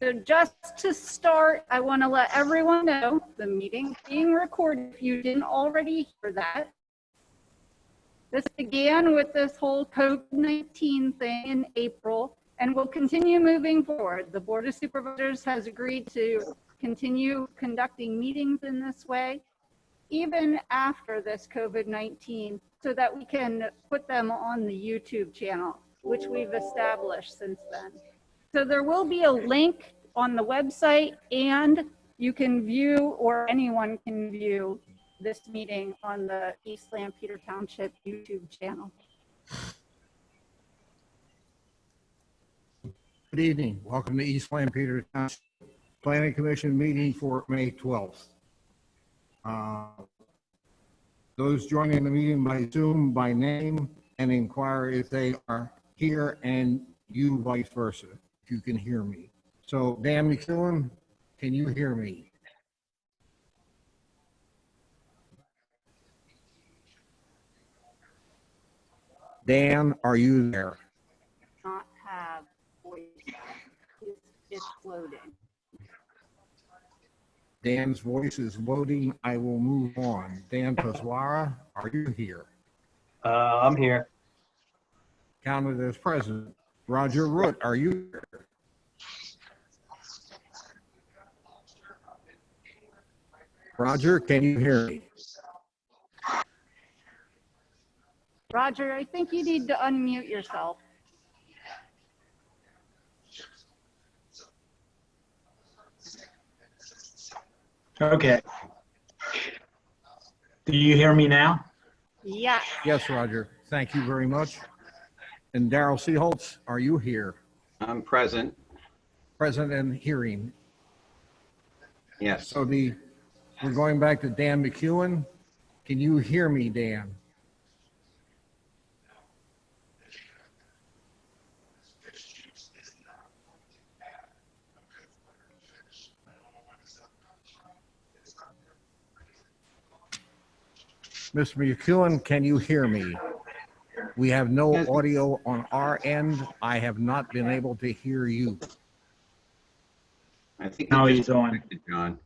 So just to start, I want to let everyone know the meeting is being recorded if you didn't already hear that. This began with this whole COVID-19 thing in April and will continue moving forward. The Board of Supervisors has agreed to continue conducting meetings in this way, even after this COVID-19, so that we can put them on the YouTube channel, which we've established since then. So there will be a link on the website, and you can view, or anyone can view, this meeting on the East Lampeter Township YouTube channel. Good evening. Welcome to East Lampeter Township Planning Commission meeting for May 12th. Those joining the meeting by Zoom by name and inquire if they are here, and you vice versa, if you can hear me. So Dan McEwen, can you hear me? Dan, are you there? Not have voice. It's loading. Dan's voice is loading. I will move on. Dan Paswara, are you here? I'm here. Counted as present. Roger Root, are you here? Roger, can you hear me? Roger, I think you need to unmute yourself. Okay. Do you hear me now? Yeah. Yes, Roger. Thank you very much. And Daryl Seaholtz, are you here? I'm present. Present and hearing. Yes. So we're going back to Dan McEwen. Can you hear me, Dan? Mr. McEwen, can you hear me? We have no audio on our end. I have not been able to hear you. I think Now he's on. John.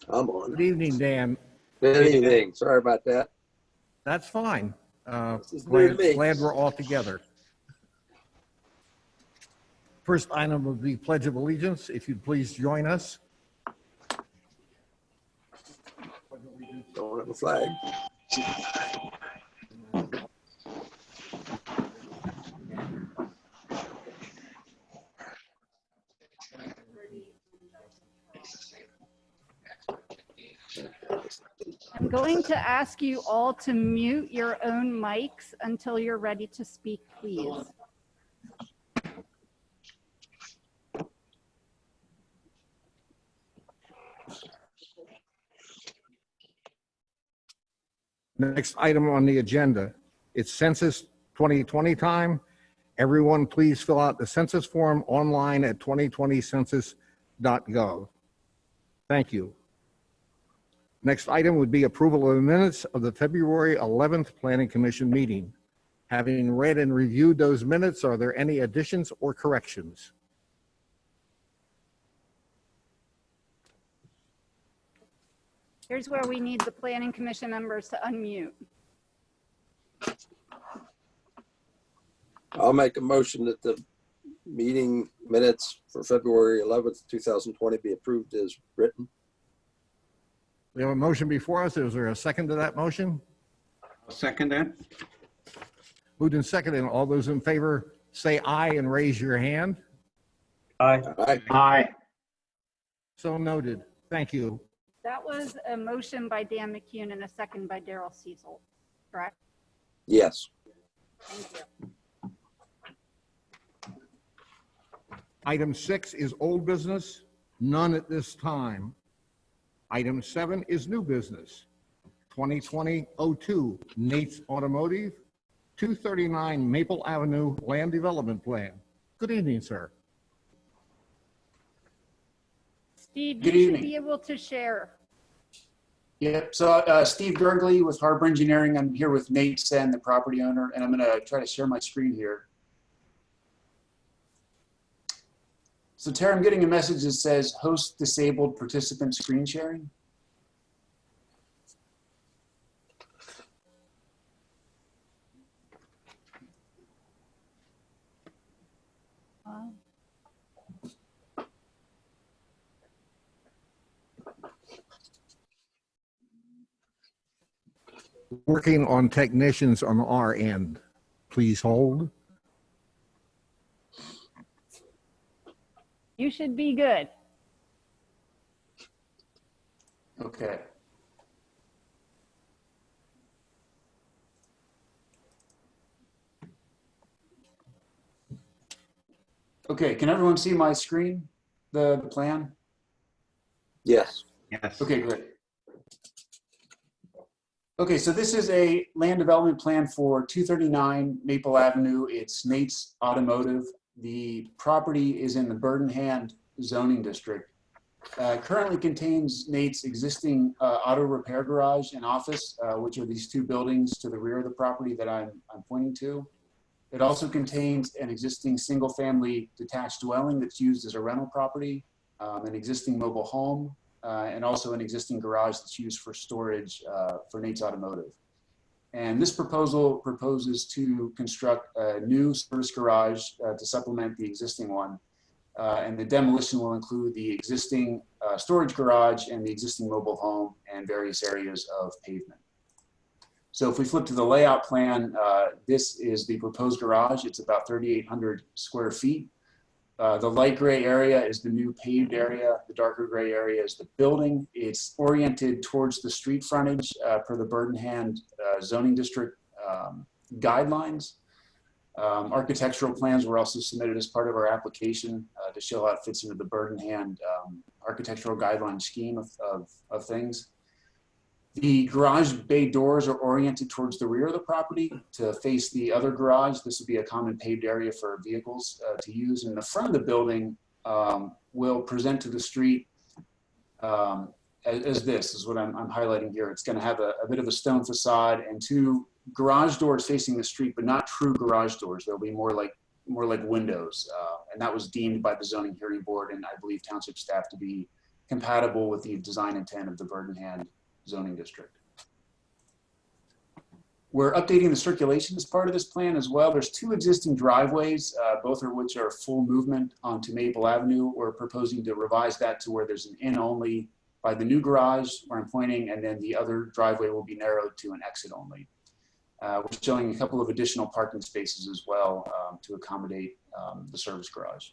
I'm on. Good evening, Dan. Good evening. Sorry about that. That's fine. This is new to me. Glad we're all together. First item of the Pledge of Allegiance, if you'd please join us. Don't have a flag. I'm going to ask you all to mute your own mics until you're ready to speak, please. Next item on the agenda, it's Census 2020 time. Everyone, please fill out the census form online at 2020census.gov. Thank you. Next item would be approval of the minutes of the February 11th Planning Commission meeting. Having read and reviewed those minutes, are there any additions or corrections? Here's where we need the Planning Commission members to unmute. I'll make a motion that the meeting minutes for February 11th, 2020 be approved as written. We have a motion before us. Is there a second to that motion? I'll second that. Moved and seconded. All those in favor say aye and raise your hand. Aye. Aye. Aye. So noted. Thank you. That was a motion by Dan McEwen and a second by Daryl Cecil, correct? Yes. Thank you. Item 6 is old business. None at this time. Item 7 is new business. 2020-02 Nate's Automotive, 239 Maple Avenue Land Development Plan. Good evening, sir. Steve, Good you should evening. be able to share. Yep. So Steve Gergley with Harbor Engineering. I'm here with Nate Sen, the property owner, and I'm going to try to share my screen here. So Tara, I'm getting a message that says host disabled participant screen sharing. Working on technicians on our end. Please hold. You should be good. Okay. Okay, can everyone see my screen, the plan? Yes. Yes. Okay, great. Okay, so this is a land development plan for 239 Maple Avenue. It's Nate's Automotive. The property is in the Birdenhand zoning district. Currently contains Nate's existing auto repair garage and office, which are these two buildings to the rear of the property that I'm pointing to. It also contains an existing single-family detached dwelling that's used as a rental property, an existing mobile home, and also an existing garage that's used for storage for Nate's Automotive. And this proposal proposes to construct a new service garage to supplement the existing one. And the demolition will include the existing storage garage and the existing mobile home and various areas of pavement. So if we flip to the layout plan, this is the proposed garage. It's about 3,800 square feet. The light gray area is the new paved area. The darker gray area is the building. It's oriented towards the street frontage per the Birdenhand zoning district guidelines. Architectural plans were also submitted as part of our application to show how it fits into the Birdenhand architectural guideline scheme of things. The garage bay doors are oriented towards the rear of the property to face the other garage. This would be a common paved area for vehicles to use. And the front of the building will present to the street as this is what I'm highlighting here. It's going to have a bit of a stone facade and two garage doors facing the street, but not true garage doors. They'll be more like windows. And that was deemed by the zoning hearing board and I believe township staff to be compatible with the design intent of the Birdenhand zoning district. We're updating the circulation as part of this plan as well. There's two existing driveways, both of which are full movement onto Maple Avenue. We're proposing to revise that to where there's an in only by the new garage where I'm pointing, and then the other driveway will be narrowed to an exit only. We're showing a couple of additional parking spaces as well to accommodate the service garage.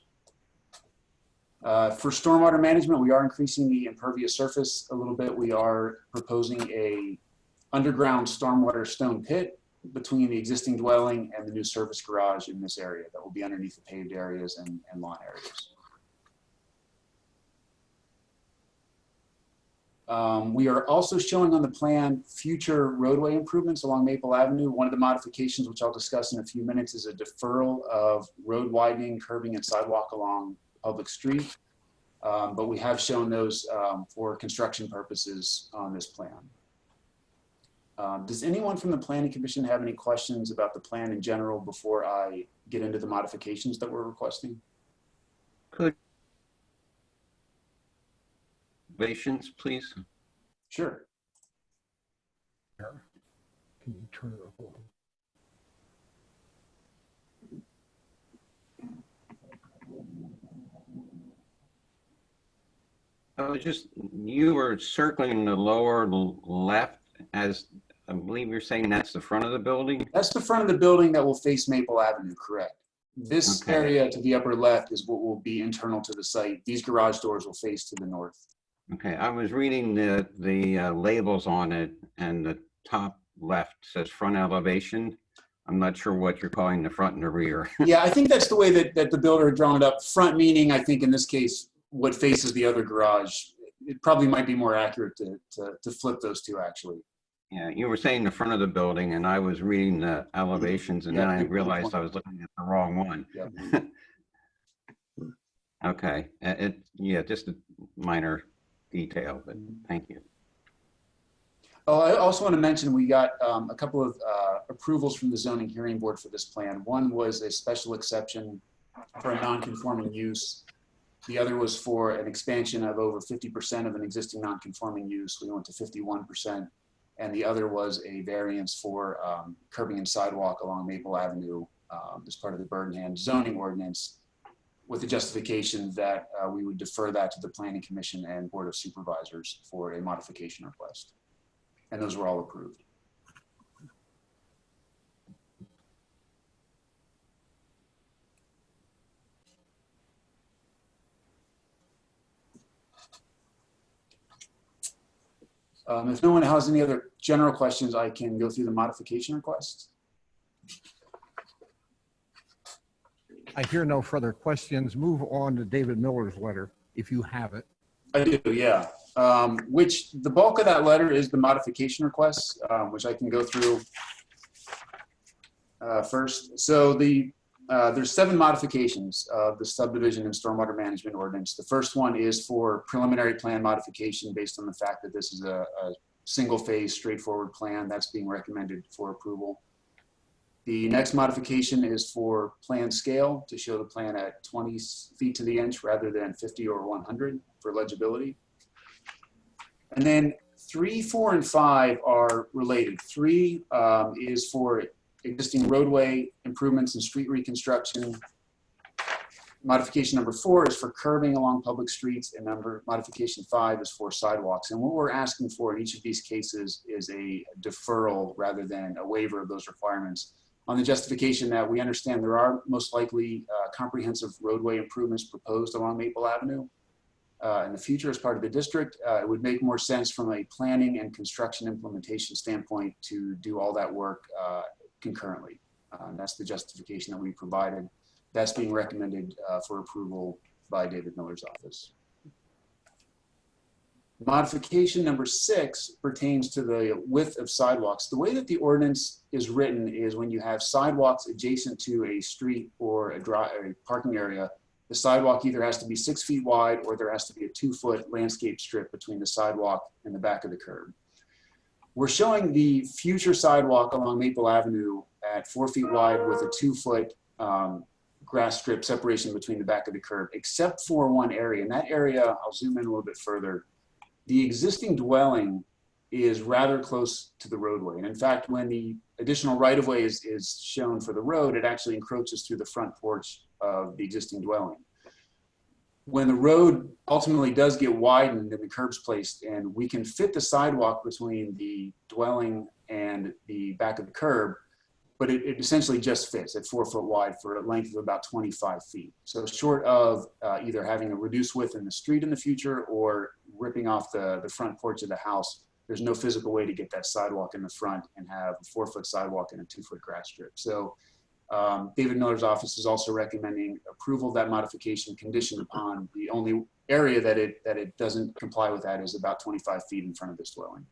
For stormwater management, we are increasing the impervious surface a little bit. We are proposing a underground stormwater stone pit between the existing dwelling and the new service garage in this area that will be underneath the paved areas and lawn areas. We are also showing on the plan future roadway improvements along Maple Avenue. One of the modifications, which I'll discuss in a few minutes, is a deferral of road widening, curbing, and sidewalk along public street. But we have shown those for construction purposes on this plan. Does anyone from the Planning Commission have any questions about the plan in general before I get into the modifications that we're requesting? Could observations, please? Sure. Can you turn it off? You were circling the lower left as I believe you're saying that's the front of the building? That's the front of the building that will face Maple Avenue, correct. This Okay. area to the upper left is what will be internal to the site. These garage doors will face to the north. Okay, I was reading the labels on it, and the top left says front elevation. I'm not sure what you're calling the front and the rear. Yeah, I think that's the way that the builder had drawn it up. Front meaning, I think in this case, what faces the other garage. It probably might be more accurate to flip those two actually. Yeah, you were saying the front of the building, and I was reading the elevations, and Yeah, then I good realized point. I was looking at the wrong one. Yep. Okay, yeah, just a minor detail, but thank you. Oh, I also want to mention we got a couple of approvals from the zoning hearing board for this plan. One was a special exception for a non-conforming use The other was for an expansion of over 50% of an existing non-conforming use. We went to 51%. And the other was a variance for curbing and sidewalk along Maple Avenue as part of the Birmingham zoning ordinance, with the justification that we would defer that to the Planning Commission and Board of Supervisors for a modification request. And those were all approved. If no one has any other general questions, I can go through the modification requests. I hear no further questions. Move on to David Miller's letter, if you have it. I do, yeah. Which the bulk of that letter is the modification requests, which I can go through first. So there's 7 modifications of the subdivision and stormwater management ordinance. The first one is for preliminary plan modification based on the fact that this is a single phase straightforward plan that's being recommended for approval. The next modification is for plan scale to show the plan at 20 feet to the inch rather than 50 or 100 for legibility. And then 3, 4, and 5 are related. 3 is for existing roadway improvements and street reconstruction. Modification number 4 is for curbing along public streets, and modification 5 is for sidewalks. And what we're asking for in each of these cases is a deferral rather than a waiver of those requirements, on the justification that we understand there are most likely comprehensive roadway improvements proposed along Maple Avenue in the future as part of the district. It would make more sense from a planning and construction implementation standpoint to do all that work concurrently. That's the justification that we provided. That's being recommended for approval by David Miller's office. Modification number 6 pertains to the width of sidewalks. The way that the ordinance is written is when you have sidewalks adjacent to a street or a parking area, the sidewalk either has to be 6 feet wide or there has to be a 2-foot landscape strip between the sidewalk and the back of the curb. We're showing the future sidewalk along Maple Avenue at 4 feet wide with a 2-foot grass strip separation between the back of the curb, except for one area. In that area, I'll zoom in a little bit further. The existing dwelling is rather close to the roadway. And in fact, when the additional right-of-way is shown for the road, it actually encroaches through the front porch of the existing dwelling. When the road ultimately does get widened and the curbs placed in, we can fit the sidewalk between the dwelling and the back of the curb, but it essentially just fits at 4 foot wide for a length of about 25 feet. So short of either having a reduced width in the street in the future or ripping off the front porch of the house, there's no physical way to get that sidewalk in the front and have a 4-foot sidewalk and a 2-foot grass strip. So David Miller's office is also recommending approval of that modification conditioned upon the only area that it doesn't comply with that is about 25 feet in front of this dwelling.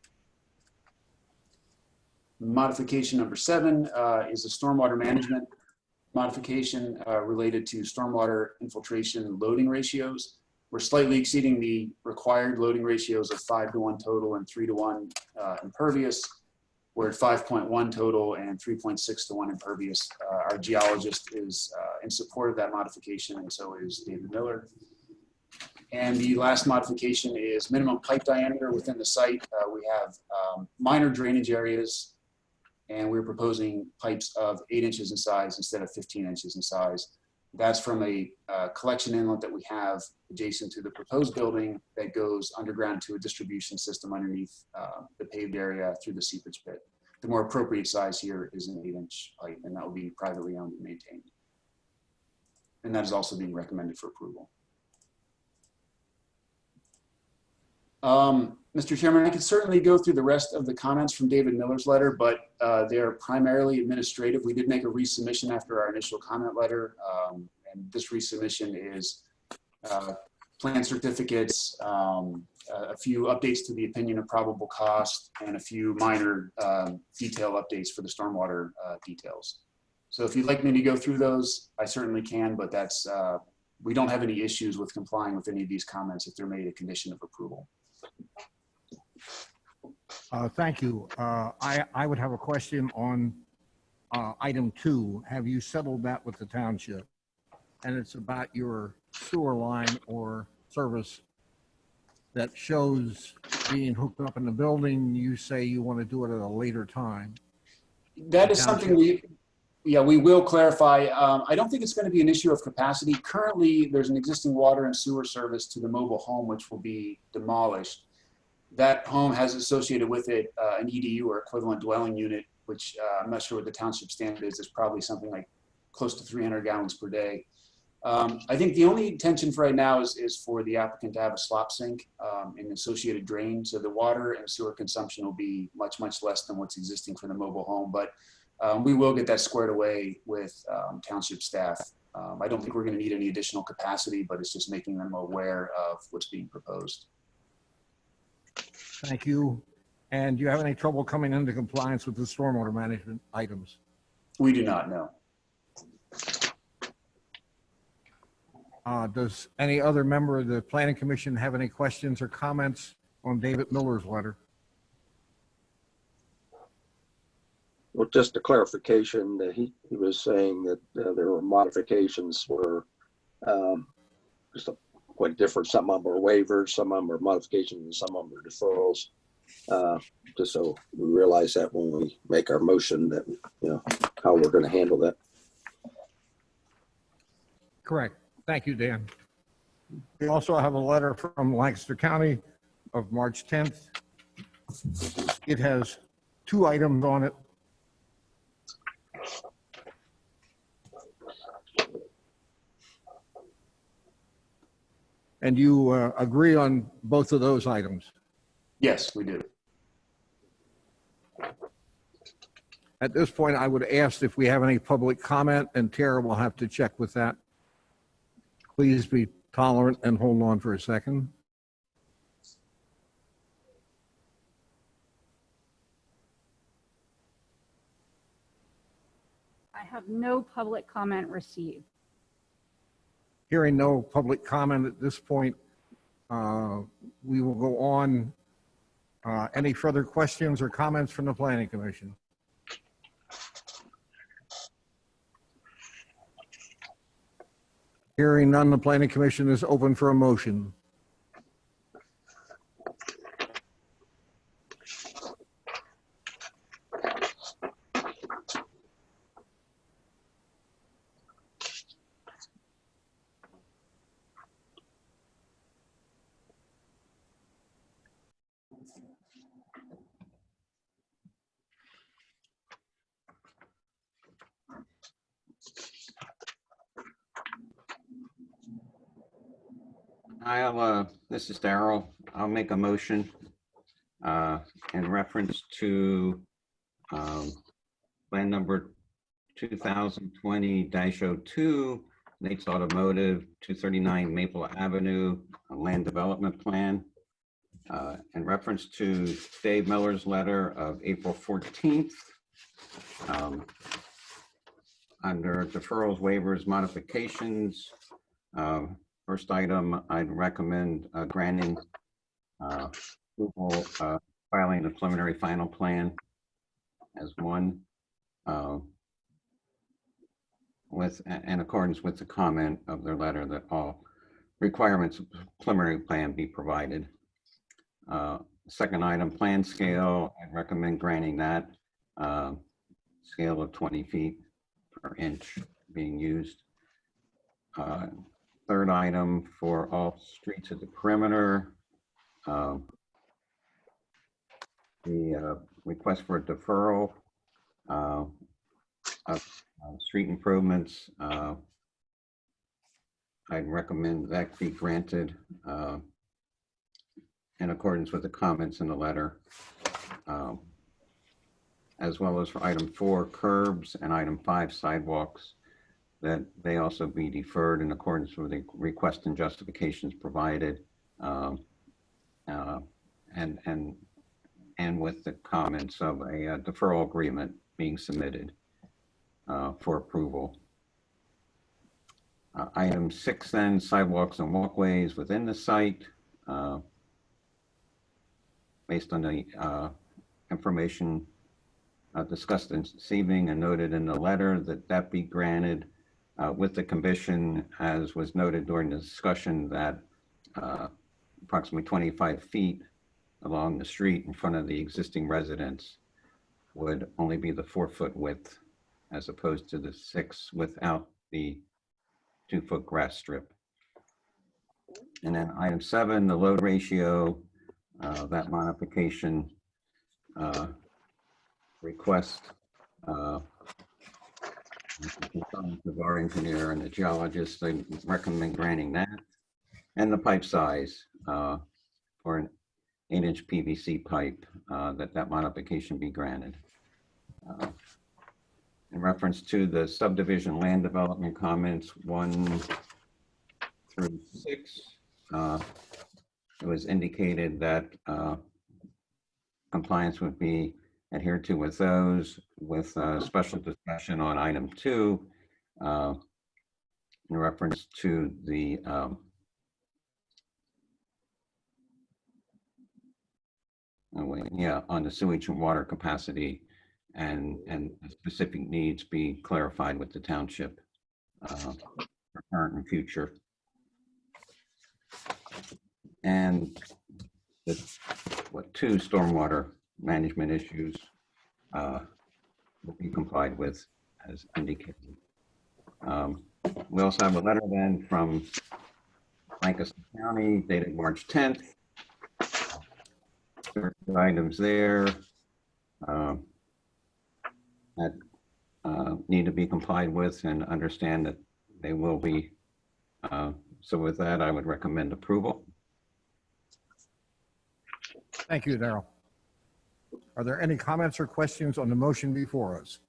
Modification number 7 is a stormwater management modification related to stormwater infiltration loading ratios. We're slightly exceeding the required loading ratios of 5-to-1 total and 3-to-1 impervious. We're at 5.1 total and 3.6-to-1 impervious. Our geologist is in support of that modification, and so is David Miller. And the last modification is minimum pipe diameter within the site. We have minor drainage areas, and we're proposing pipes of 8 inches in size instead of 15 inches in size. That's from a collection inlet that we have adjacent to the proposed building that goes underground to a distribution system underneath the paved area through the seepage pit. The more appropriate size here is an 8-inch pipe, and that will be privately owned and maintained. And that is also being recommended for approval. Mr. Chairman, I could certainly go through the rest of the comments from David Miller's letter, but they're primarily administrative. We did make a resubmission after our initial comment letter, and this resubmission is plan certificates, a few updates to the opinion of probable cost, and a few minor detail updates for the stormwater details. So if you'd like me to go through those, I certainly can, but that's we don't have any issues with complying with any of these comments if they're made a condition of approval. Thank you. I would have a question on item 2. Have you settled that with the township? and it's about your sewer line or service that shows being hooked up in the building. You say you want to do it at a later time. That is something we will clarify. I don't think it's going to be an issue of capacity. Currently, there's an existing water and sewer service to the mobile home, which will be demolished. That home has associated with it an EDU or equivalent dwelling unit, which I'm not sure what the township standard is. It's probably something like close to 300 gallons per day. I think the only intention for right now is for the applicant to have a slop sink and associated drain. So the water and sewer consumption will be much, much less than what's existing for the mobile home. But we will get that squared away with township staff. I don't think we're going to need any additional capacity, but it's just making them aware of what's being proposed. Thank you. And do you have any trouble coming into compliance with the stormwater management items? We do not know. Does any other member of the Planning Commission have any questions or comments on David Miller's letter? Well, just a clarification, he was saying that there were modifications were just quite different. Some of them are waivers, some of them are modifications, and some of them are deferrals. Just so we realize that when we make our motion that, how we're going to handle that. Correct. Thank you, Dan. We also have a letter from Lancaster County of March 10th. It has 2 items on it. And you agree on both of those items? Yes, we do. At this point, I would ask if we have any public comment, and Tara will have to check with that. Please be tolerant and hold on for a second. I have no public comment received. Hearing no public comment at this point, we will go on. Any further questions or comments from the Planning Commission? Hearing none, the Planning Commission is open for a motion. This is Darrell. I'll make a motion in reference to plan number 2020-02, Nate's Automotive, 239 Maple Avenue, a land development plan. In reference to Dave Miller's letter of April 14th, under deferrals, waivers, modifications, first item, I'd recommend granting approval, filing the preliminary final plan as one, in accordance with the comment of their letter that all requirements of preliminary plan be provided. Second item, plan scale, I'd recommend granting that scale of 20 feet per inch being used. Third item, for all streets of the perimeter, the request for a deferral of street improvements, I'd recommend that be granted in accordance with the comments in the letter, as well as for item 4, curbs, and item 5, sidewalks, that they also be deferred in accordance with the request and justifications provided, and with the comments of a deferral agreement being submitted for approval. Item 6 then, sidewalks and walkways within the site, based on the information discussed this evening and noted in the letter, that be granted with the condition, as was noted during the discussion, that approximately 25 feet along the street in front of the existing residence would only be the 4-foot width as opposed to the 6 without the 2-foot grass strip. And then item 7, the load ratio, that modification request of our engineer and the geologist, they recommend granting that. And the pipe size for an 8-inch PVC pipe, that modification be granted. In reference to the subdivision land development comments 1 through 6, it was indicated that compliance would be adhered to with those, with special discussion on item 2 in reference to the on the sewage and water capacity, and specific needs be clarified with the township for current and future. And the 2 stormwater management issues will be complied with as indicated. We also have a letter then from Lancaster County dated March 10th. There are items there that need to be complied with, and understand that they will be. So with that, I would recommend approval. Thank you, Darrell. Are there any comments or questions on the motion before us?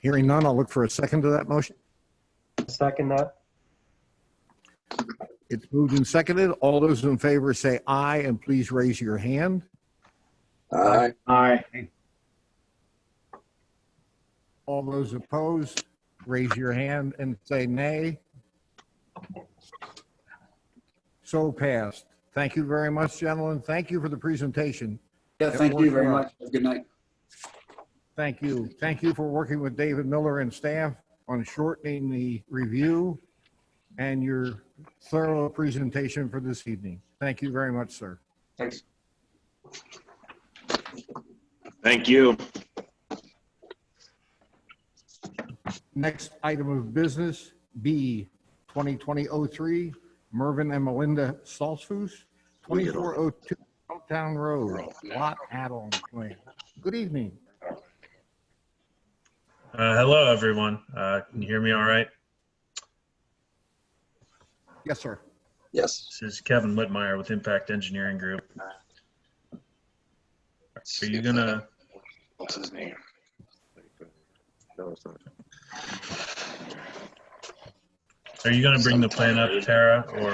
Hearing none, I'll look for a second to that motion. Second that. It's moved and seconded. All those in favor say aye, and please raise your hand. Aye. Aye. All those opposed, raise your hand and say nay. So passed. Thank you very much, gentlemen. Thank you for the presentation. Yeah, thank you very much. Have a good night. Thank you. Thank you for working with David Miller and staff on shortening the review and your thorough presentation for this evening. Thank you very much, sir. Thanks. Thank you. Next item of business, B, 2020-03, Mervyn and Melinda Salzfuss, 2402 Town Road, lot add-on plan. Good evening. Hello, everyone. Can you hear me all right? Yes, sir. Yes. This is Kevin Whitmire with Impact Engineering Group. Are you gonna? What's his name? Are you gonna bring the plan up, Tara, or?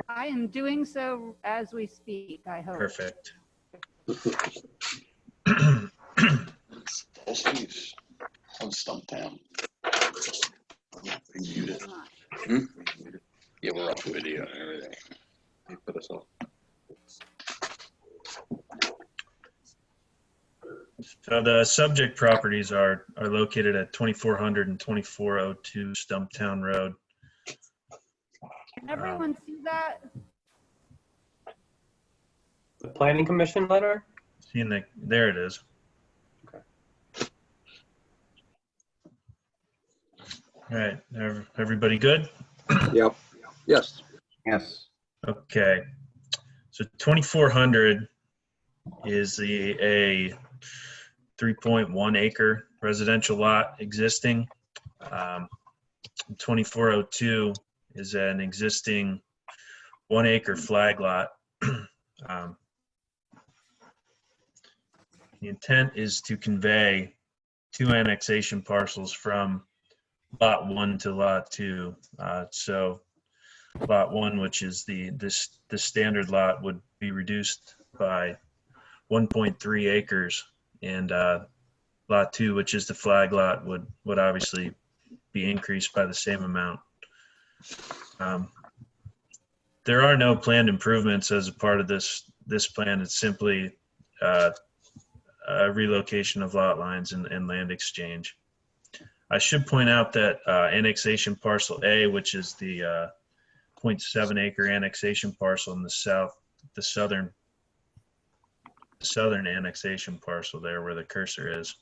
I am doing so as we speak, I hope. Perfect. Steve on Stumptown. Yeah, we're off video and everything. He put us on. So the subject properties are located at 2400 and 2402 Stumptown Road. Can everyone see that? The planning commission letter? Seeing that, there it is. Okay. All right, everybody good? Yep. Yes. Yes. Okay, so 2400 is a 3.1 acre residential lot existing. 2402 is an existing 1 acre flag lot. The intent is to convey 2 annexation parcels from lot 1 to lot 2. So lot 1, which is the standard lot, would be reduced by 1.3 acres, and lot 2, which is the flag lot, would obviously be increased by the same amount. There are no planned improvements as a part of this plan. It's simply relocation of lot lines and land exchange. I should point out that annexation parcel A, which is the 0.7 acre annexation parcel in the south, the southern annexation parcel there where the cursor is.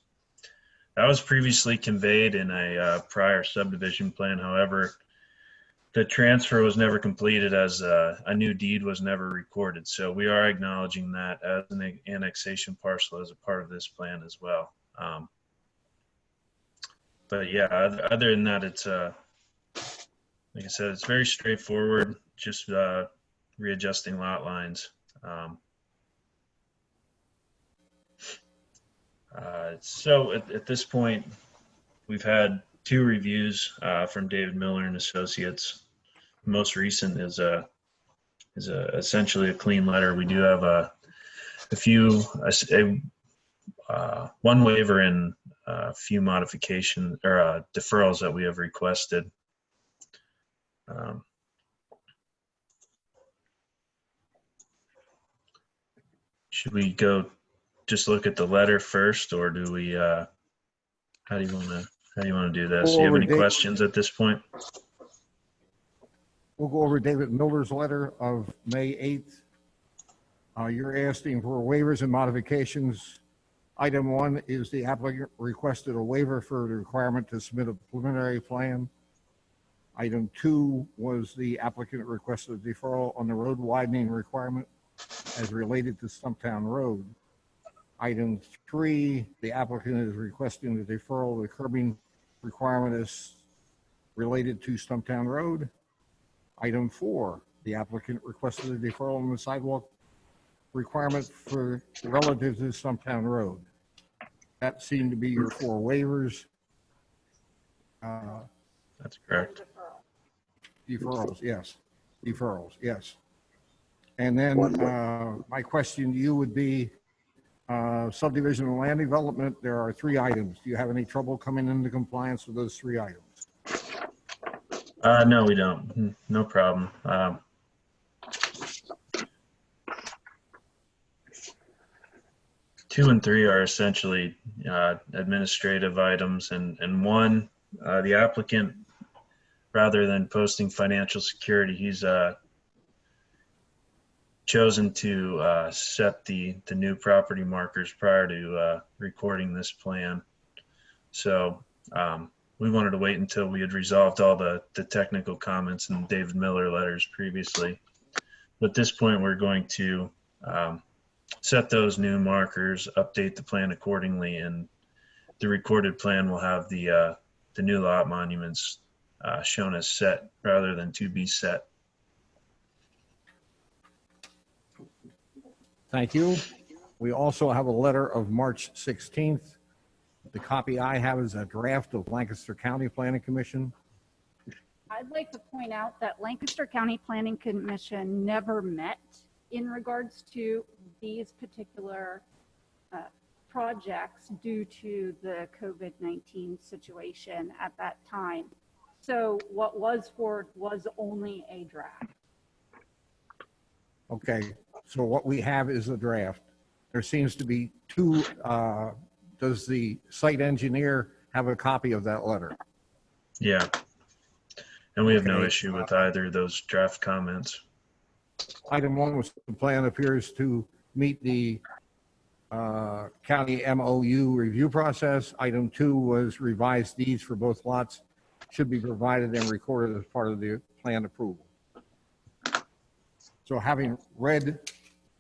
That was previously conveyed in a prior subdivision plan. However, the transfer was never completed as a new deed was never recorded. So we are acknowledging that as an annexation parcel as a part of this plan as well. But yeah, other than that, it's like I said, it's very straightforward, just readjusting lot lines. So at this point, we've had 2 reviews from David Miller and Associates. The most recent is essentially a clean letter. We do have one waiver and a few modification or deferrals that we have requested. Should we go just look at the letter first, or do we? How do you want to do this? Do you have any questions at this point? We'll go over David Miller's letter of May 8th. You're asking for waivers and modifications. Item 1 is the applicant requested a waiver for the requirement to submit a preliminary plan. Item 2 was the applicant requested a deferral on the road widening requirement as related to Stumptown Road. Item 3, the applicant is requesting the deferral of the curbing requirement as related to Stumptown Road. Item 4, the applicant requested a deferral on the sidewalk requirement for relative to Stumptown Road. That seemed to be your 4 waivers. That's correct. Deferrals, yes. Deferrals, yes. And then my question to you would be, subdivision and land development, there are 3 items. Do you have any trouble coming into compliance with those 3 items? No, we don't. No problem. 2 and 3 are essentially administrative items, and 1, the applicant, rather than posting financial security, he's chosen to set the new property markers prior to recording this plan. So we wanted to wait until we had resolved all the technical comments in the David Miller letters previously. But at this point, we're going to set those new markers, update the plan accordingly, and the recorded plan will have the new lot monuments shown as set rather than to be set. Thank you. We also have a letter of March 16th. The copy I have is a draft of Lancaster County Planning Commission. I'd like to point out that Lancaster County Planning Commission never met in regards to these particular projects due to the COVID-19 situation at that time. So what was forwarded was only a draft. Okay, so what we have is a draft. There seems to be 2, does the site engineer have a copy of that letter? Yeah. And we have no Okay. issue with either of those draft comments. Item 1 was the plan appears to meet the county MOU review process. Item 2 was revised deeds for both lots should be provided and recorded as part of the plan approval. So having read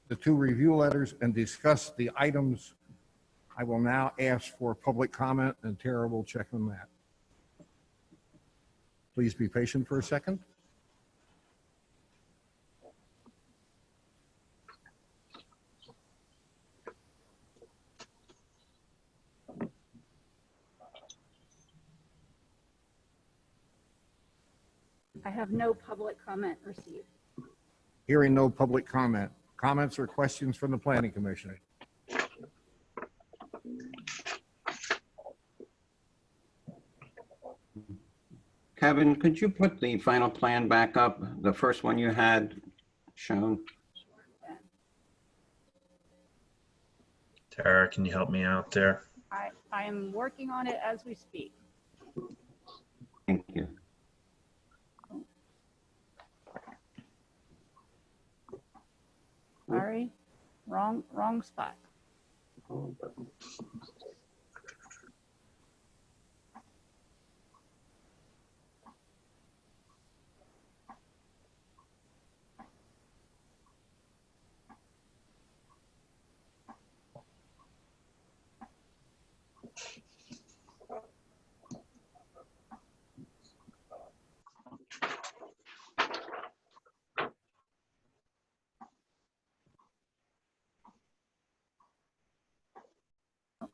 the 2 review letters and discussed the items, I will now ask for public comment, and Tara will check on that. Please be patient for a second. I have no public comment received. Hearing no public comment. Comments or questions from the Planning Commission? Kevin, could you put the final plan back up, the first one you had shown? Tara, can you help me out there? I am working on it as we speak. Thank you. Sorry, wrong spot.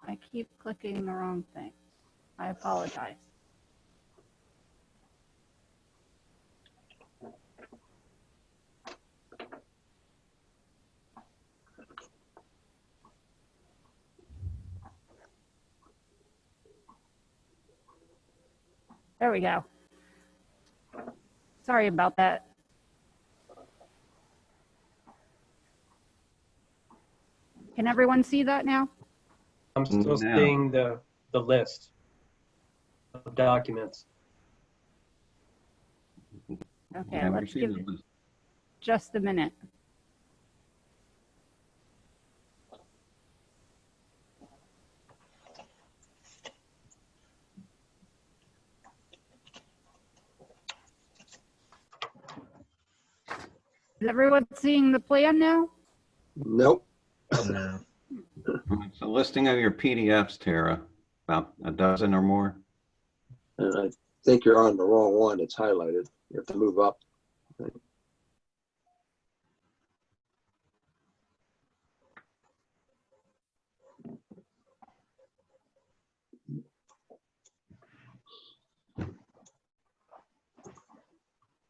I keep clicking the wrong thing. I apologize. There we go. Sorry about that. Can everyone see that now? I'm still No. seeing the list of documents. Okay, Never let's seen give the it list. just a minute. Is everyone seeing the plan now? Nope. No. It's a listing of your PDFs, Tara, about a dozen or more. And I think you're on the wrong one. It's highlighted. You have to move up.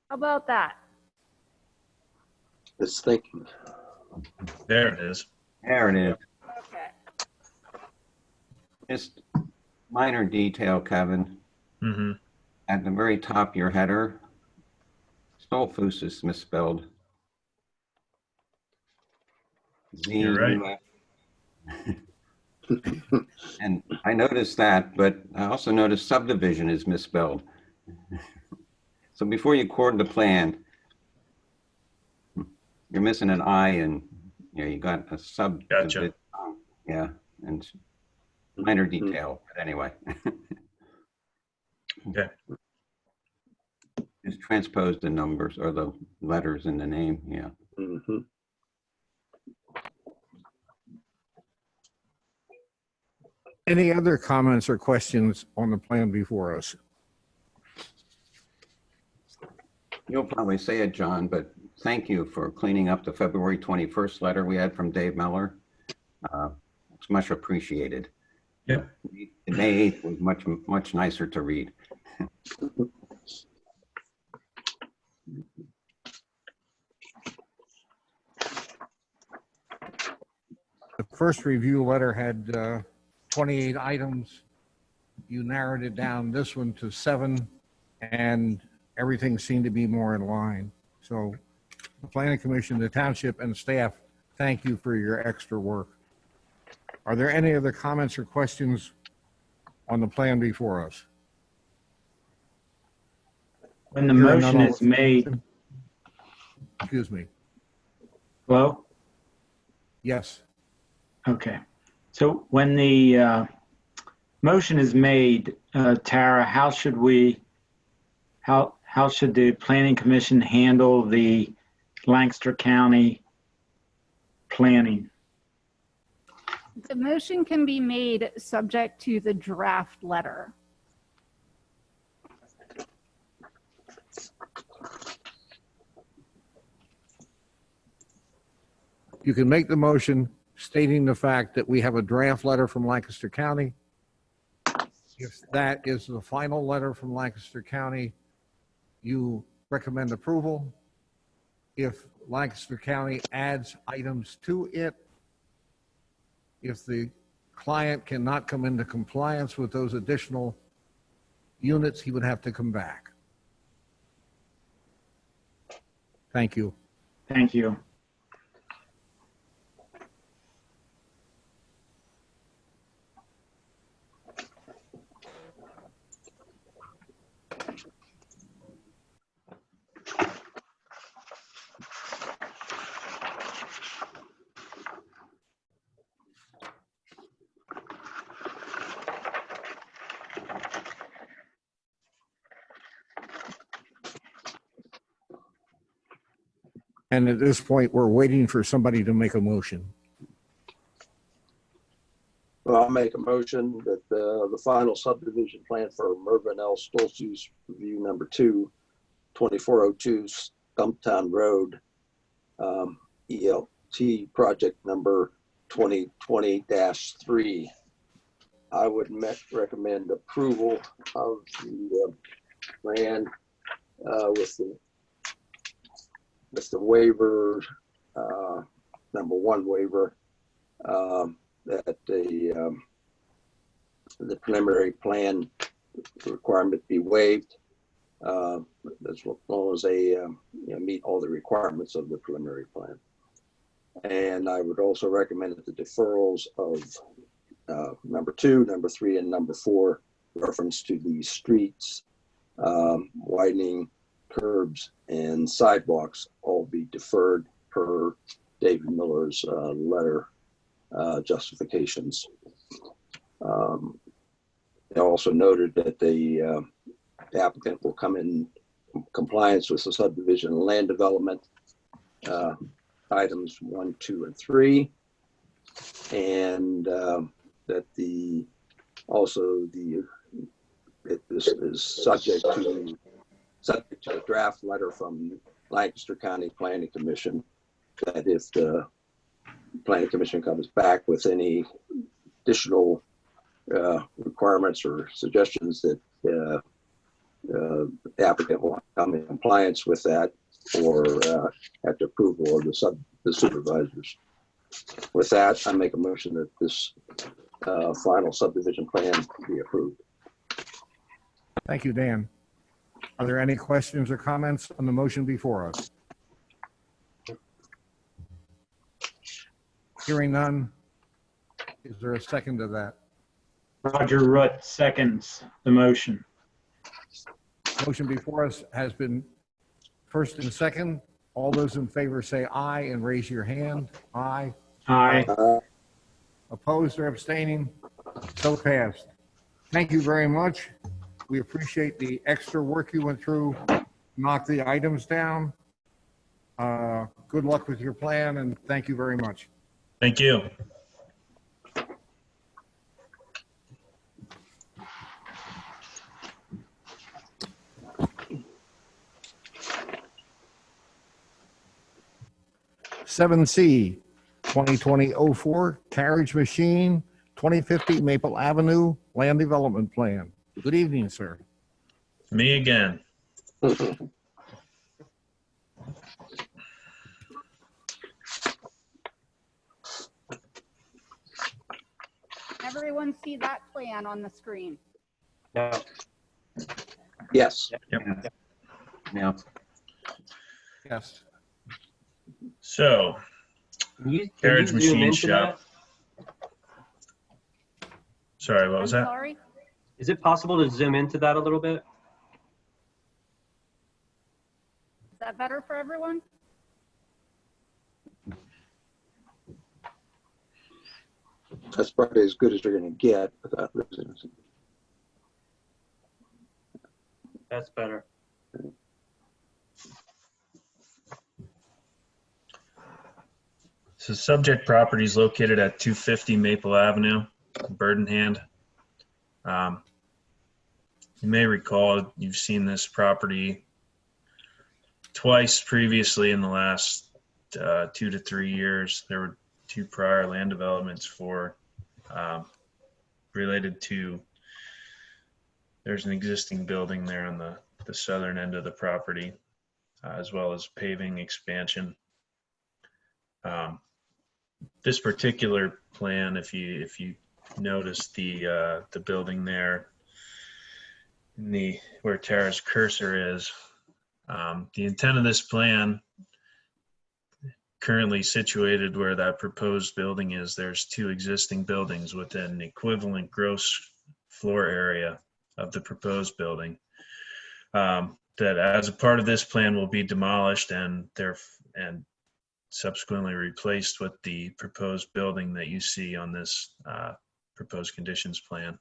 How about that? It's thinking. There it is. There it is. Okay. Just minor detail, Kevin. Mm-hmm. At the very top of your header, Stolfus is misspelled. You're right. And I noticed that, but I also noticed subdivision is misspelled. So before you record the plan, you're missing an I and you got a sub. Gotcha. Yeah, and minor detail, but anyway. Okay. Just transpose the numbers or the letters in the name, yeah. Mhm. Any other comments or questions on the plan before us? You'll probably say it, John, but thank you for cleaning up the February 21st letter we had from Dave Miller. It's much appreciated. Yep. The May 8th was much nicer to read. The first review letter had 28 items. You narrowed it down, this one to 7, and everything seemed to be more in line. So the Planning Commission, the Township, and staff, thank you for your extra work. Are there any other comments or questions on the plan before us? When the Hearing none, motion all- is made, Excuse me. hello? Yes. Okay. So when the motion is made, Tara, how should the Planning Commission handle the Lancaster County planning? The motion can be made subject to the draft letter. You can make the motion stating the fact that we have a draft letter from Lancaster County. If that is the final letter from Lancaster County, you recommend approval. If Lancaster County adds items to it, if the client cannot come into compliance with those additional units, he would have to come back. Thank you. Thank you. And at this point, we're waiting for somebody to make a motion. Well, I'll make a motion that the final subdivision plan for Mervyn L. Stolz's review number 2, 2402 Stumptown Road, ELT project number 2020-3. I would recommend approval of the plan with the waiver, number 1 waiver, that the preliminary plan requirement be waived, as long as they meet all the requirements of the preliminary plan. And I would also recommend that the deferrals of number 2, number 3, and number 4 reference to the streets, widening, curbs, and sidewalks all be deferred per David Miller's letter justifications. They also noted that the applicant will come in compliance with the subdivision and land development items 1, 2, and 3, and that this is subject to a draft letter from Lancaster County Planning Commission, that if the Planning Commission comes back with any additional requirements or suggestions, that the applicant will come in compliance with that, or at the approval of the supervisors. With that, I make a motion that this final subdivision plan be approved. Thank you, Dan. Are there any questions or comments on the motion before us? Hearing none. Is there a second to that? Roger Root seconds the motion. Motion before us has been first and second. All those in favor say aye and raise your hand. Aye. Aye. Opposed or abstaining? So passed. Thank you very much. We appreciate the extra work you went through, knock the items down. Good luck with your plan, and thank you very much. Thank you. Seven C, 2020-04 Carriage Machine, 2050 Maple Avenue Land Development Plan. Good evening, sir. Me again. Everyone see that plan on the screen? No. Yes. Yep. Yeah. Yes. So, carriage machine shop. Sorry, what was I'm that? sorry. Is it possible to zoom into that a little bit? Is that better for everyone? That's probably as good as you're going to get without losing. That's better. So subject property is located at 250 Maple Avenue, Burdenhand. You may recall you've seen this property twice previously in the last 2 to 3 years. There were 2 prior land developments for related to, there's an existing building there on the southern end of the property, as well as paving expansion. This particular plan, if you notice the building there, in where Tara's cursor is, the intent of this plan, currently situated where that proposed building is, there's 2 existing buildings with an equivalent gross floor area of the proposed building, that as a part of this plan will be demolished and subsequently replaced with the proposed building that you see on this proposed conditions plan.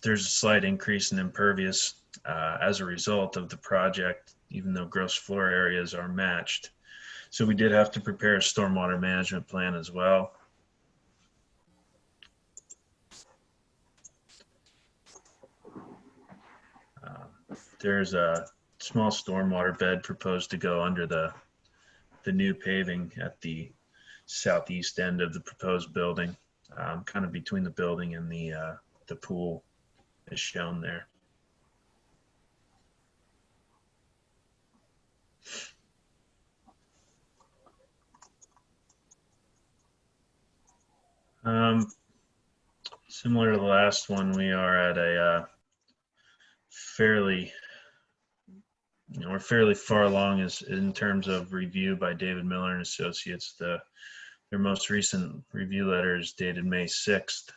There's a slight increase in impervious as a result of the project. even though gross floor areas are matched. So we did have to prepare a stormwater management plan as well. There's a small stormwater bed proposed to go under the new paving at the southeast end of the proposed building, kind of between the building and the pool as shown there. Similar to the last one, we are at a we're fairly far along in terms of review by David Miller and Associates. Their most recent review letter is dated May 6th.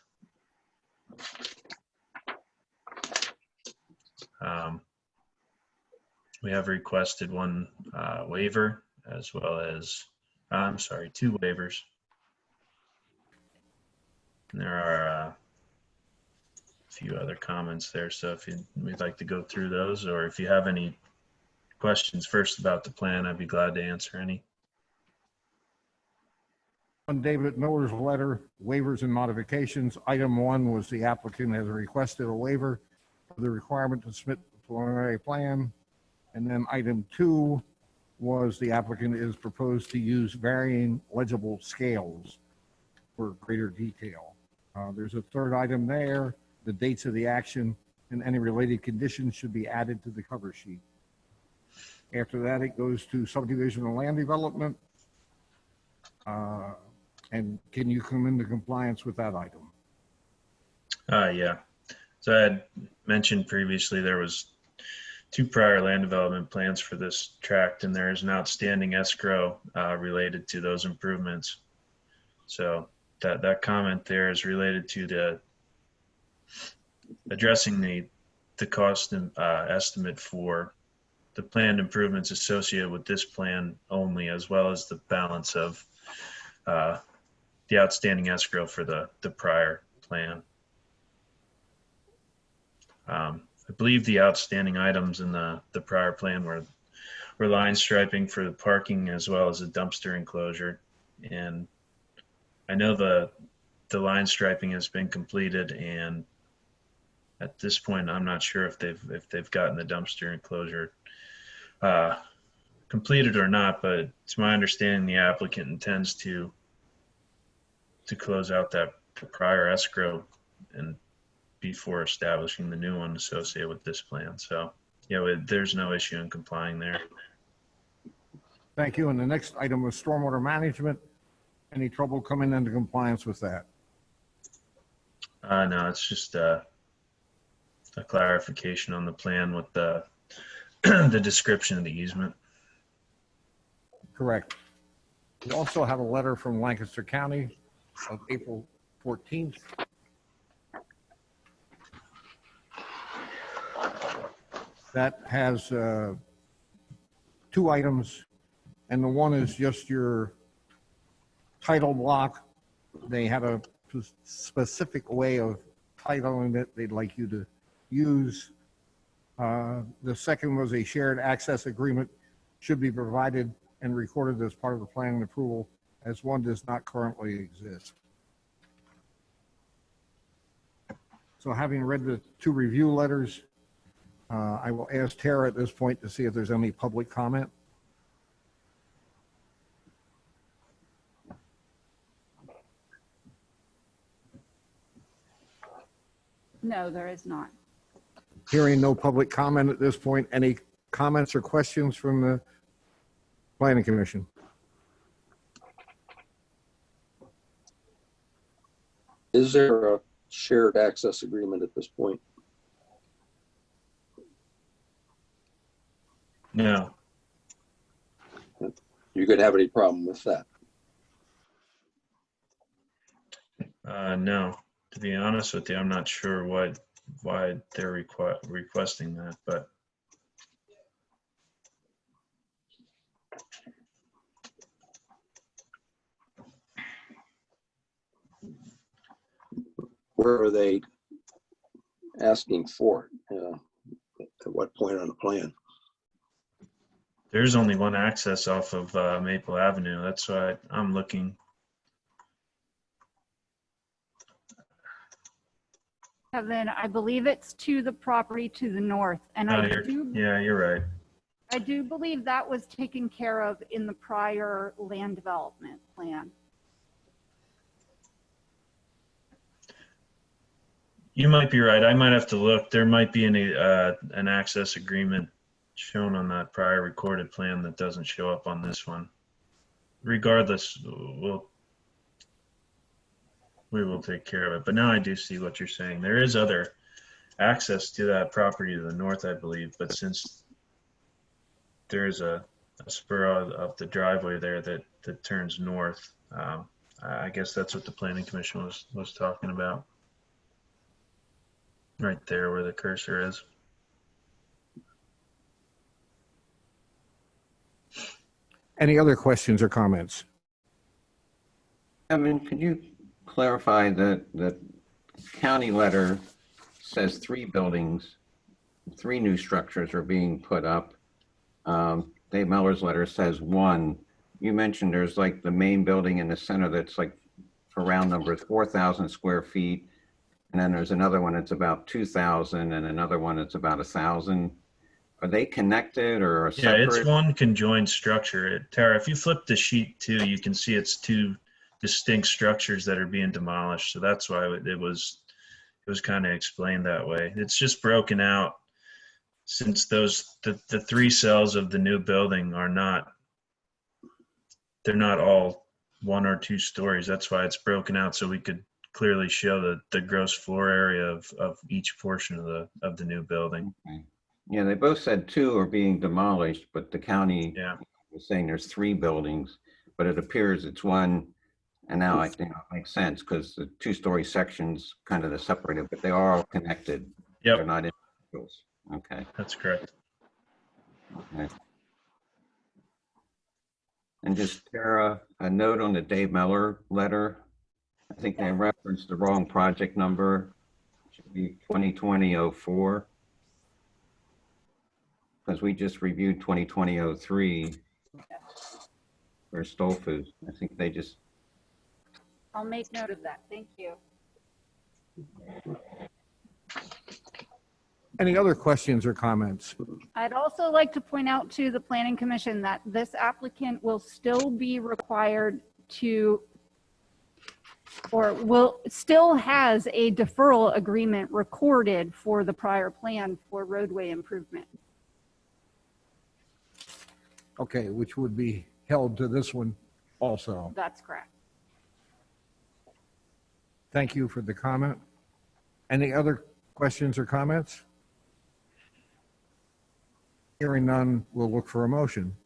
We have requested one waiver as well as, I'm sorry, 2 waivers. And there are a few other comments there. So if we'd like to go through those, or if you have any questions first about the plan, I'd be glad to answer any. On David Miller's letter, waivers and modifications, item 1 was the applicant has requested a waiver for the requirement to submit the preliminary plan. And then item 2 was the applicant is proposed to use varying legible scales for greater detail. There's a third item there, the dates of the action and any related conditions should be added to the cover sheet. After that, it goes to subdivision and land development. And can you come into compliance with that item? Yeah. So I had mentioned previously there was 2 prior land development plans for this tract, and there is an outstanding escrow related to those improvements. So that comment there is related to addressing the cost estimate for the planned improvements associated with this plan only, as well as the balance of the outstanding escrow for the prior plan. I believe the outstanding items in the prior plan were line striping for the parking as well as a dumpster enclosure. And I know the line striping has been completed, and at this point, I'm not sure if they've gotten the dumpster enclosure completed or not, but it's my understanding the applicant intends to close out that prior escrow and before establishing the new one associated with this plan. So yeah, there's no issue in complying there. Thank you. And the next item was stormwater management. Any trouble coming into compliance with that? No, it's just a clarification on the plan with the the description of the easement. Correct. We also have a letter from Lancaster County of April 14th. That has 2 items, and the one is just your title block. They had a specific way of titling it they'd like you to use. The second was a shared access agreement should be provided and recorded as part of the planning approval, as one does not currently exist. So having read the 2 review letters, I will ask Tara at this point to see if there's any public comment. No, there is not. Hearing no public comment at this point, any comments or questions from the Planning Commission? Is there a shared access agreement at this point? No. You could have any problem with that? No. To be honest with you, I'm not sure why they're requesting that, but Where are they asking for it? At what point on the plan? There's only one access off of Maple Avenue. That's why I'm looking. Kevin, I believe it's to the property to the north, and Yeah, you're right. I do believe that was taken care of in the prior land development plan. You might be right. I might have to look. There might be an access agreement shown on that prior recorded plan that doesn't show up on this one. Regardless, we will take care of it. But now I do see what you're saying. There is other access to that property to the north, I believe. But since there's a spur of the driveway there that turns north, I guess that's what the Planning Commission was talking about. Right there where the cursor is. Any other questions or comments? Kevin, could you clarify that the county letter says 3 buildings, 3 new structures are being put up. Dave Miller's letter says 1. You mentioned there's like the main building in the center that's like, for round numbers, 4,000 square feet. And then there's another one that's about 2,000 and another one that's about 1,000. Are they connected or separate? Yeah, it's one conjoined structure. Tara, if you flip the sheet 2, you can see it's 2 distinct structures that are being demolished. So that's why it was kind of explained that way. It's just broken out since the 3 cells of the new building they're not all 1 or 2 stories. That's why it's broken out, so we could clearly show the gross floor area of each portion of the new building. Okay. Yeah, they both said 2 are being demolished, but the county was saying there's 3 buildings, but it appears it's 1. And now I think it makes sense because the 2-story sections kind of separated, but they are all connected. Yep. They're not individuals. Okay. That's correct. Okay. And just Tara, a note on the Dave Miller letter. I think they referenced the wrong project number. It should be 2020-04. Because we just reviewed 2020-03 for Stolfus. I think they just. I'll make note of that. Thank you. Any other questions or comments? I'd also like to point out to the Planning Commission that this applicant will still be required to, or still has a deferral agreement recorded for the prior plan for roadway improvement. Okay, which would be held to this one also. That's correct. Thank you for the comment. Any other questions or comments? Hearing none, we'll look for a motion.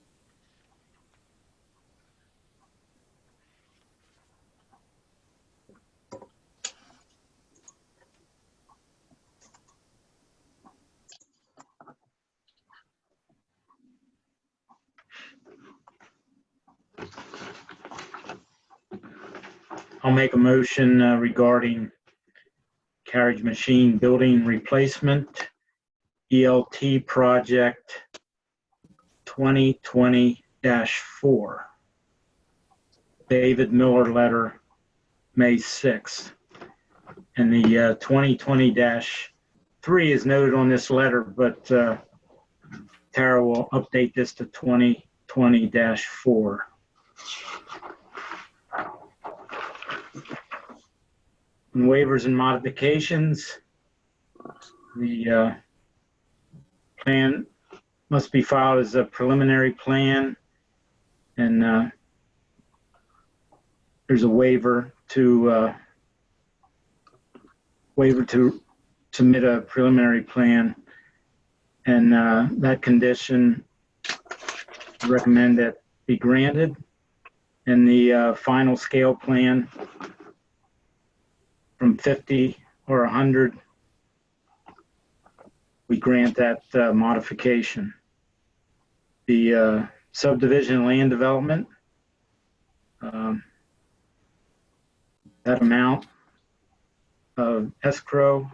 I'll make a motion regarding carriage machine building replacement, ELT project 2020-4. David Miller letter, May 6th. And the 2020-3 is noted on this letter, but Tara will update this to 2020-4. And waivers and modifications, the plan must be filed as a preliminary plan, and there's a waiver to submit a preliminary plan, and that condition I recommend that be granted. And the final scale plan from 50 or 100, we grant that modification. The subdivision land development, that amount of escrow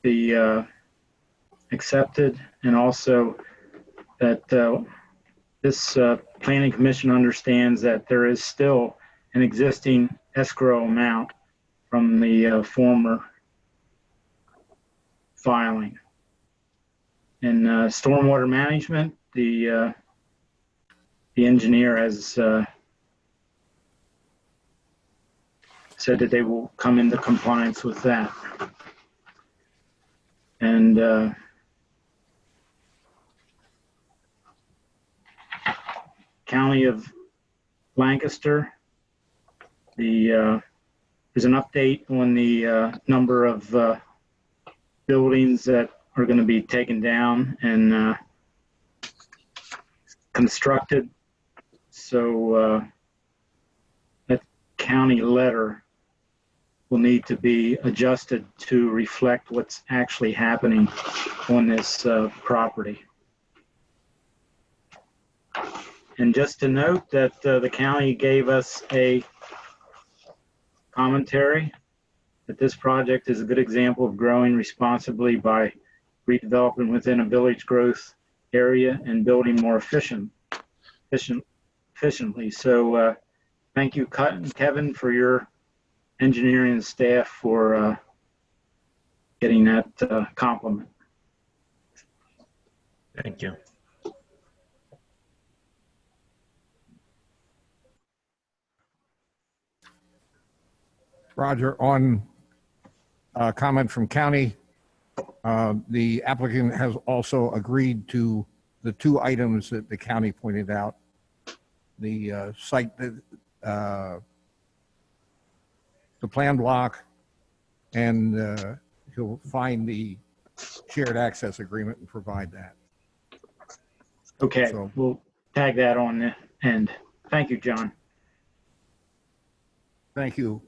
be accepted, and also that this planning commission understands that there is still an existing escrow amount from the former filing. In stormwater management, the engineer has said that they will come into compliance with that. And County of Lancaster, there's an update on the number of buildings that are going to be taken down and constructed. So that county letter will need to be adjusted to reflect what's actually happening on this property. And just to note that the county gave us a commentary that this project is a good example of growing responsibly by redeveloping within a village growth area and building more efficiently. So thank you, Kevin, for your engineering staff for getting that compliment. Thank you. Roger, on a comment from county, the applicant has also agreed to the two items that the county pointed out. The site, the plan block, and he'll find the shared access agreement and provide that. Okay, So- we'll tag that on the end. Thank you, John. Thank you.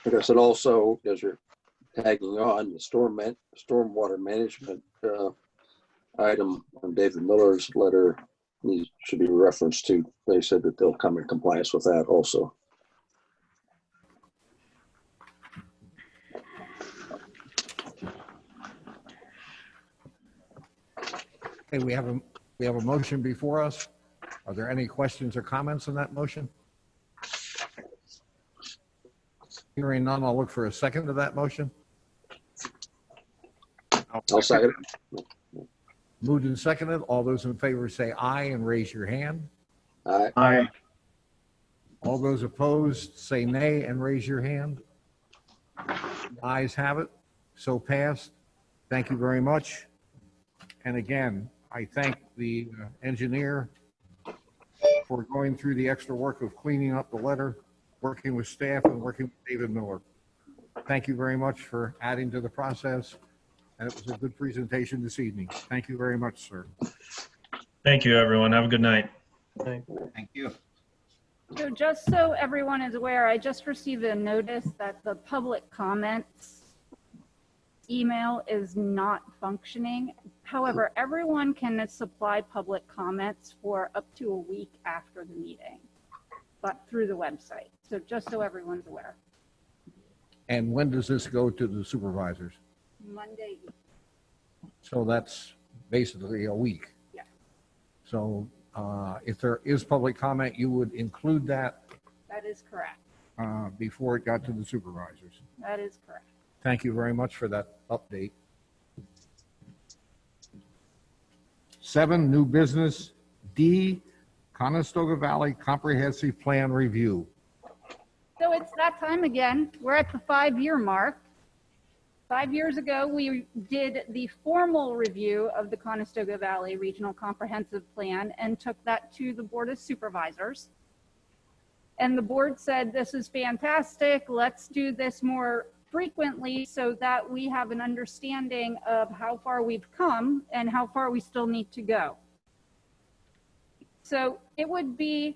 I guess it also, as you're tagging on the stormwater management item on David Miller's letter, should be referenced to. They said that they'll come in compliance with that also. Okay, we have a motion before us. Are there any questions or comments on that motion? Hearing none, I'll look for a second to that motion. I'll second it. Moved and seconded. All those in favor say aye and raise your hand. Aye. Aye. All those opposed say nay and raise your hand. The ayes have it. So passed. Thank you very much. And again, I thank the engineer for going through the extra work of cleaning up the letter, working with staff, and working with David Miller. Thank you very much for adding to the process. And it was a good presentation this evening. Thank you very much, sir. Thank you, everyone. Have a good night. Thank you. So just so everyone is aware, I just received a notice that the public comments email is not functioning. However, everyone can supply public comments for up to a week after the meeting, but through the website. So just so everyone's aware. And when does this go to the supervisors? Monday. So that's basically a week. Yeah. So if there is public comment, you would include that That is correct. before it got to the supervisors. That is correct. Thank you very much for that update. 7, new business. D, Conestoga Valley Comprehensive Plan Review. So it's that time again. We're at the 5-year mark. 5 years ago, we did the formal review of the Conestoga Valley Regional Comprehensive Plan and took that to the Board of Supervisors. And the board said, this is fantastic. Let's do this more frequently so that we have an understanding of how far we've come and how far we still need to go. So it would be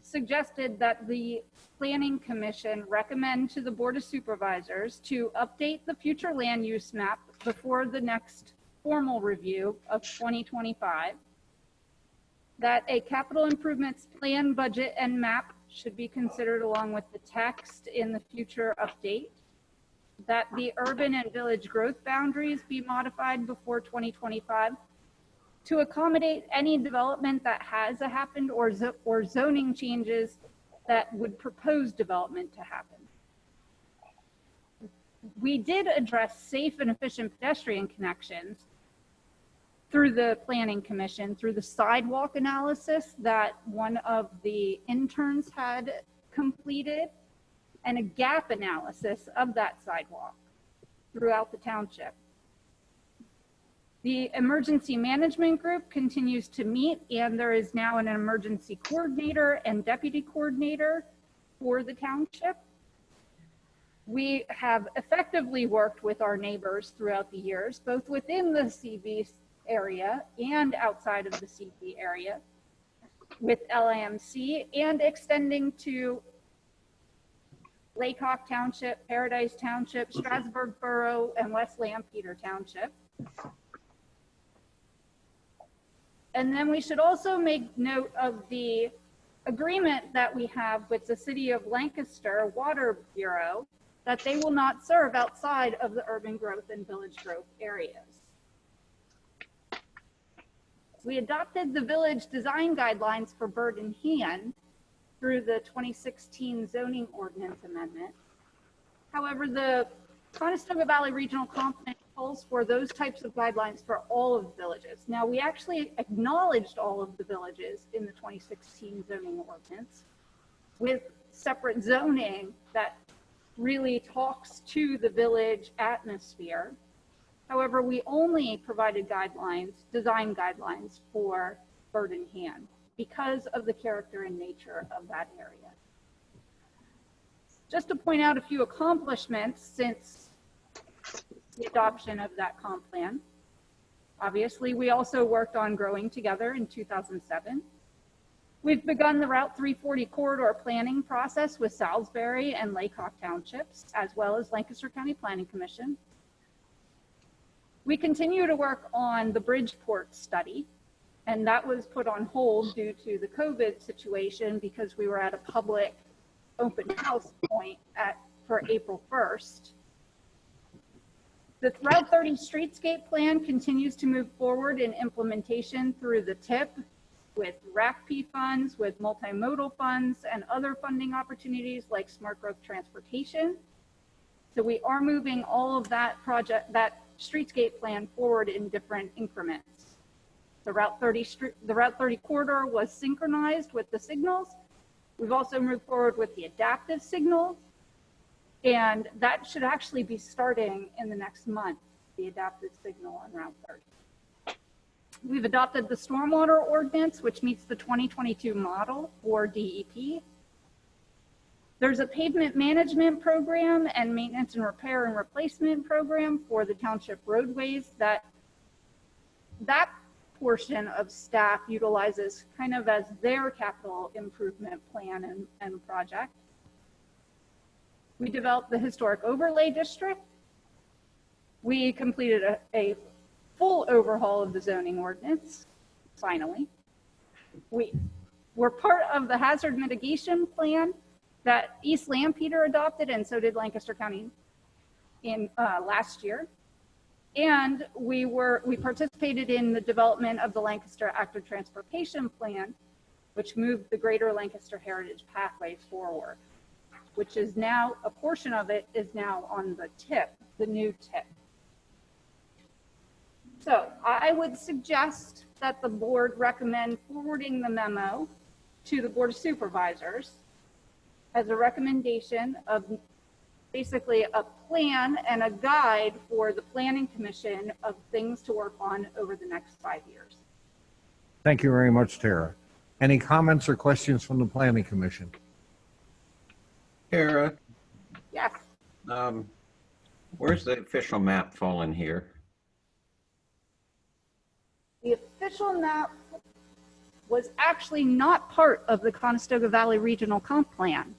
suggested that the Planning Commission recommend to the Board of Supervisors to update the future land use map before the next formal review of 2025, that a capital improvements plan, budget, and map should be considered along with the text in the future update, that the urban and village growth boundaries be modified before 2025 to accommodate any development that has happened or zoning changes that would propose development to happen. We did address safe and efficient pedestrian connections through the Planning Commission, through the sidewalk analysis that one of the interns had completed, and a gap analysis of that sidewalk throughout the township. The emergency management group continues to meet, and there is now an emergency coordinator and deputy coordinator for the township. We have effectively worked with our neighbors throughout the years, both within the CV area and outside of the CV area, with LAMC and extending to Lake Hawk Township, Paradise Township, Strasburg Borough, and West Lampeter Township. And then we should also make note of the agreement that we have with the City of Lancaster Water Bureau that they will not serve outside of the urban growth and village growth areas. We adopted the village design guidelines for Bird in Hand through the 2016 zoning ordinance amendment. However, the Conestoga Valley Regional Comp Plan calls for those types of guidelines for all of the villages. Now, we actually acknowledged all of the villages in the 2016 zoning ordinance with separate zoning that really talks to the village atmosphere. However, we only provided guidelines, design guidelines for Bird in Hand because of the character and nature of that area. Just to point out a few accomplishments since the adoption of that comp plan. Obviously, we also worked on growing together in 2007. We've begun the Route 340 corridor planning process with Salisbury and Lake Hawk Townships, as well as Lancaster County Planning Commission. We continue to work on the Bridgeport study, and that was put on hold due to the COVID situation because we were at a public open house point for April 1st. The Route 30 streetscape plan continues to move forward in implementation through the TIP with RACP funds, with multimodal funds, and other funding opportunities like smart growth transportation. So we are moving all of that streetscape plan forward in different increments. The Route 30 corridor was synchronized with the signals. We've also moved forward with the adaptive signal, and that should actually be starting in the next month, the adaptive signal on Route 30. We've adopted the stormwater ordinance, which meets the 2022 model for DEP. There's a pavement management program and maintenance and repair and replacement program for the township roadways that portion of staff utilizes kind of as their capital improvement plan and project. We developed the historic overlay district. We completed a full overhaul of the zoning ordinance, finally. We're part of the hazard mitigation plan that East Lampeter adopted, and so did Lancaster County in last year. And we participated in the development of the Lancaster Active Transportation Plan, which moved the Greater Lancaster Heritage Pathway forward, which is now, a portion of it is now on the TIP, the new TIP. So I would suggest that the board recommend forwarding the memo to the Board of Supervisors as a recommendation of basically a plan and a guide for the Planning Commission of things to work on over the next 5 years. Thank you very much, Tara. Any comments or questions from the Planning Commission? Tara, Yes. where's the official map fall in here? The official map was actually not part of the Conestoga Valley Regional Comp Plan.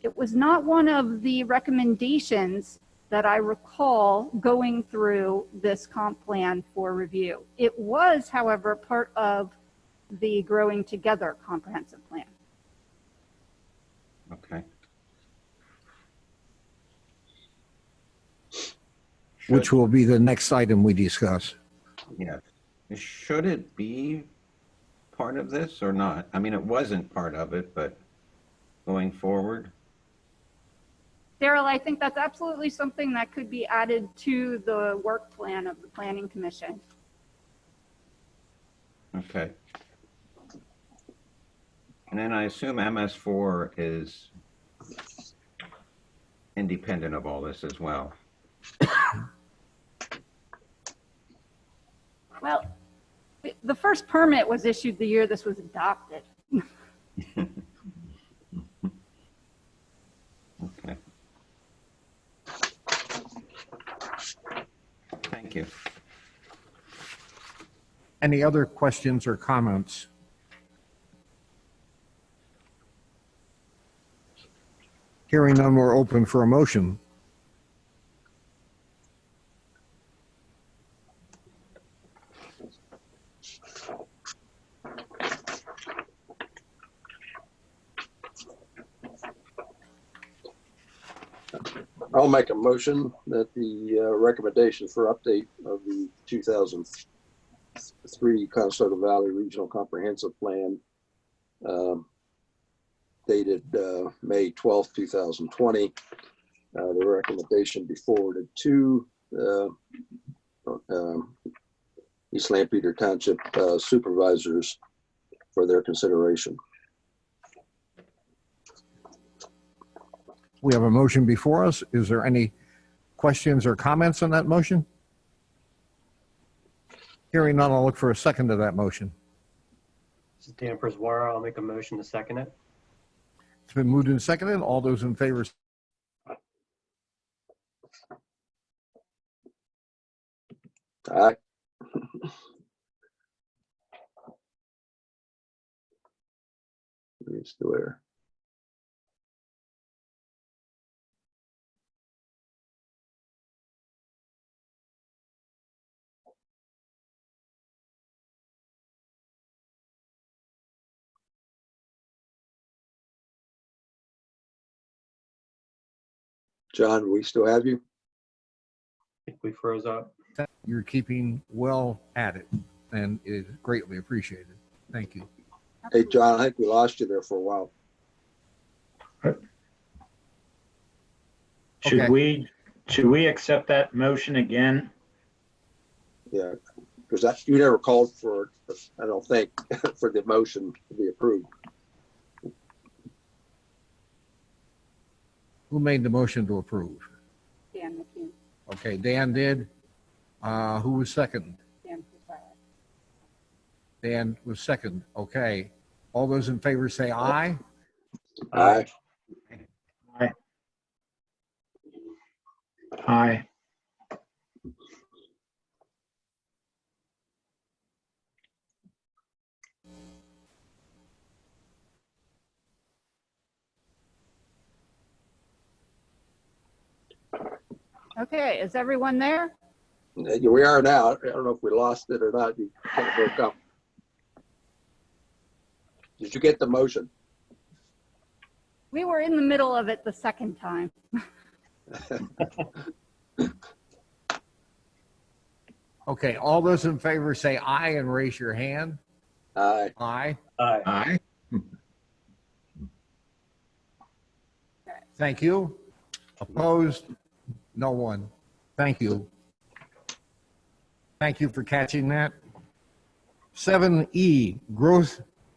It was not one of the recommendations that I recall going through this comp plan for review. It was, however, part of the Growing Together comprehensive plan. Okay. which will be the next item we discuss. Yes. Should it be part of this or not? I mean, it wasn't part of it, but going forward? Daryl, I think that's absolutely something that could be added to the work plan of the Planning Commission. Okay. And then I assume MS4 is independent of all this as well. Well, the first permit was issued the year this was adopted. Okay. Thank you. Any other questions or comments? Hearing none, we're open for a motion. I'll make a motion that the recommendation for update of the 2003 Conestoga Valley Regional Comprehensive Plan dated May 12th, 2020. The recommendation be forwarded to East Lampeter Township supervisors for their consideration. We have a motion before us. Is there any questions or comments on that motion? Hearing none, I'll look for a second to that motion. This is Dan Perswara. I'll make a motion to second it. It's been moved and seconded. All those in favor? Aye. It's still there. John, we still have you? I think we froze up. You're keeping well at it, and it is greatly appreciated. Thank you. Hey, John, I think we lost you there for a while. Should Okay. we accept that motion again? Yeah, because that you never called for, I don't think, for the motion to be approved. Who made the motion to approve? Dan McKeon, Okay, Dan did. Who was second? Dan Perswara. Dan was second. Okay. All those in favor say aye. Aye. Aye. Okay, is everyone there? We are now. I don't know if we lost it or not. You kind of broke up. Did you get the motion? We were in the middle of it the second time. Okay, all those in favor say aye and raise your hand. Aye. Aye. Aye. Aye. Thank you. Opposed? No one. Thank you. Thank you for catching that. 7E,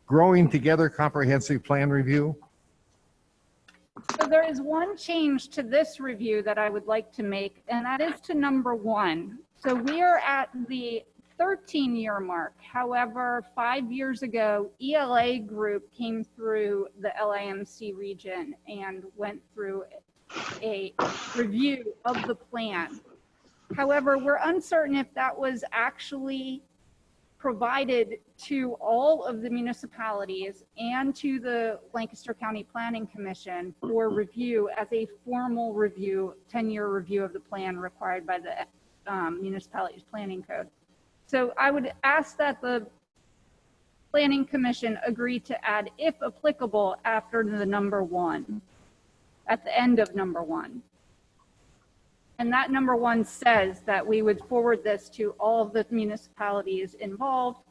Growing Together Comprehensive Plan Review. So there is one change to this review that I would like to make, and that is to number 1. So we are at the 13-year mark. However, 5 years ago, ELA Group came through the LIMC region and went through a review of the plan. However, we're uncertain if that was actually provided to all of the municipalities and to the Lancaster County Planning Commission for review as a formal review, 10-year review of the plan required by the municipalities planning code. So I would ask that the Planning Commission agree to add, if applicable, after the number 1, at the end of number 1. And that number 1 says that we would forward this to all of the municipalities involved,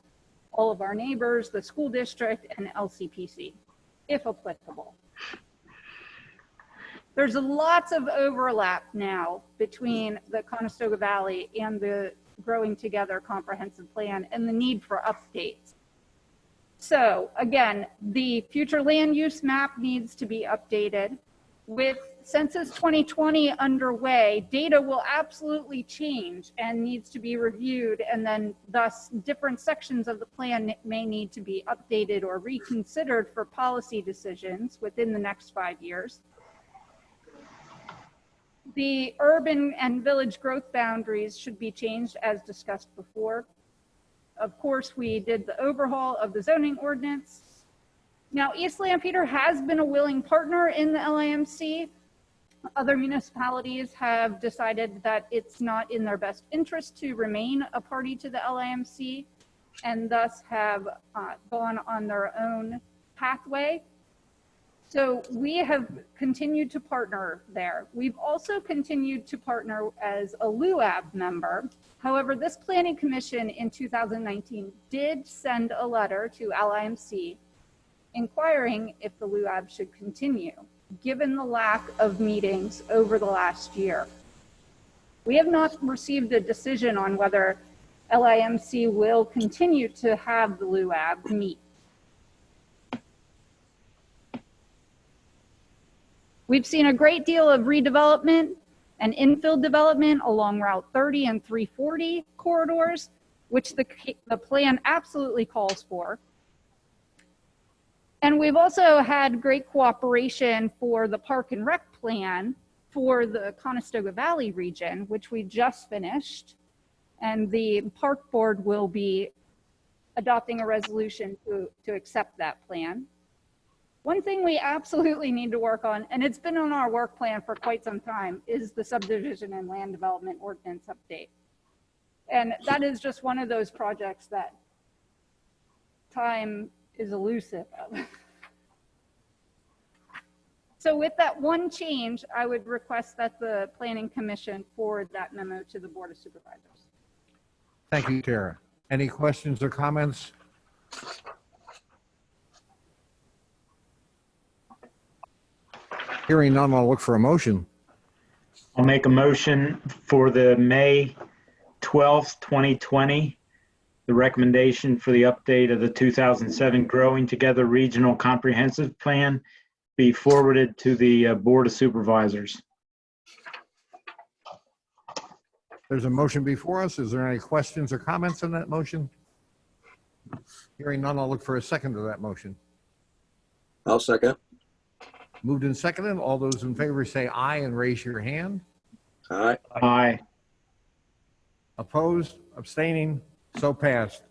all of our neighbors, the school district, and LCPC, if applicable. There's lots of overlap now between the Conestoga Valley and the Growing Together Comprehensive Plan and the need for updates. So again, the future land use map needs to be updated. With Census 2020 underway, data will absolutely change and needs to be reviewed, and then thus different sections of the plan may need to be updated or reconsidered for policy decisions within the next 5 years. The urban and village growth boundaries should be changed as discussed before. Of course, we did the overhaul of the zoning ordinance. Now, East Lampeter has been a willing partner in the LIMC. Other municipalities have decided that it's not in their best interest to remain a party to the LIMC and thus have gone on their own pathway. So we have continued to partner there. We've also continued to partner as a LUAB member. However, this planning commission in 2019 did send a letter to LIMC inquiring if the LUAB should continue, given the lack of meetings over the last year. We have not received a decision on whether LIMC will continue to have the LUAB meet. We've seen a great deal of redevelopment and infill development along Route 30 and 340 corridors, which the plan absolutely calls for. And we've also had great cooperation for the Park and Rec plan for the Conestoga Valley region, which we just finished. And the Park Board will be adopting a resolution to accept that plan. One thing we absolutely need to work on, and it's been on our work plan for quite some time, is the subdivision and land development ordinance update. And that is just one of those projects that time is elusive of. So with that one change, I would request that the Planning Commission forward that memo to the Board of Supervisors. Thank you, Tara. Any questions or comments? Hearing none, I'll look for a motion. I'll make a motion for the May 12th, 2020, the recommendation for the update of the 2007 Growing Together Regional Comprehensive Plan be forwarded to the Board of Supervisors. There's a motion before us. Is there any questions or comments on that motion? Hearing none, I'll look for a second to that motion. I'll second. Moved and seconded. All those in favor say aye and raise your hand. Aye. Aye. Opposed, abstaining, so passed.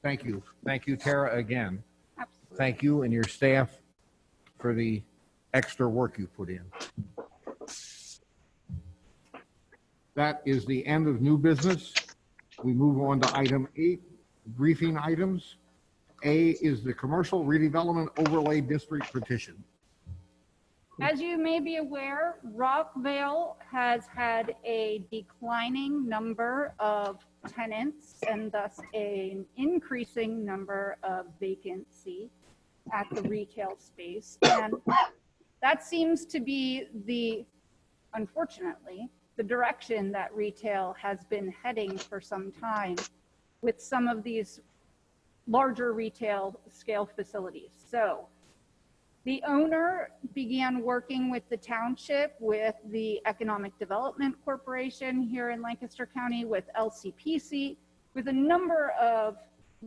Thank you. Thank you, Tara, again. Absolutely. Thank you and your staff for the extra work you put in. That is the end of new business. We move on to item 8, briefing items. A is the Commercial Redevelopment Overlay District petition. As you may be aware, Rockvale has had a declining number of tenants and thus an increasing number of vacancy at the retail space. And that seems to be unfortunately, the direction that retail has been heading for some time with some of these larger retail scale facilities. So the owner began working with the township, with the Economic Development Corporation here in Lancaster County, with LCPC, with a number of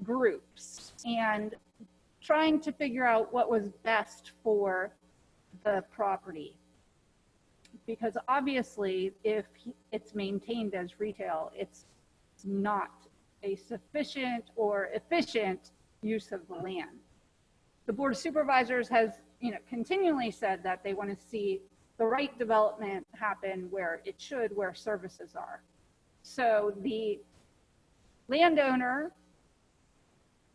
groups, and trying to figure out what was best for the property. Because obviously, if it's maintained as retail, it's not a sufficient or efficient use of the land. The Board of Supervisors has, continually said that they want to see the right development happen where it should, where services are. So the landowner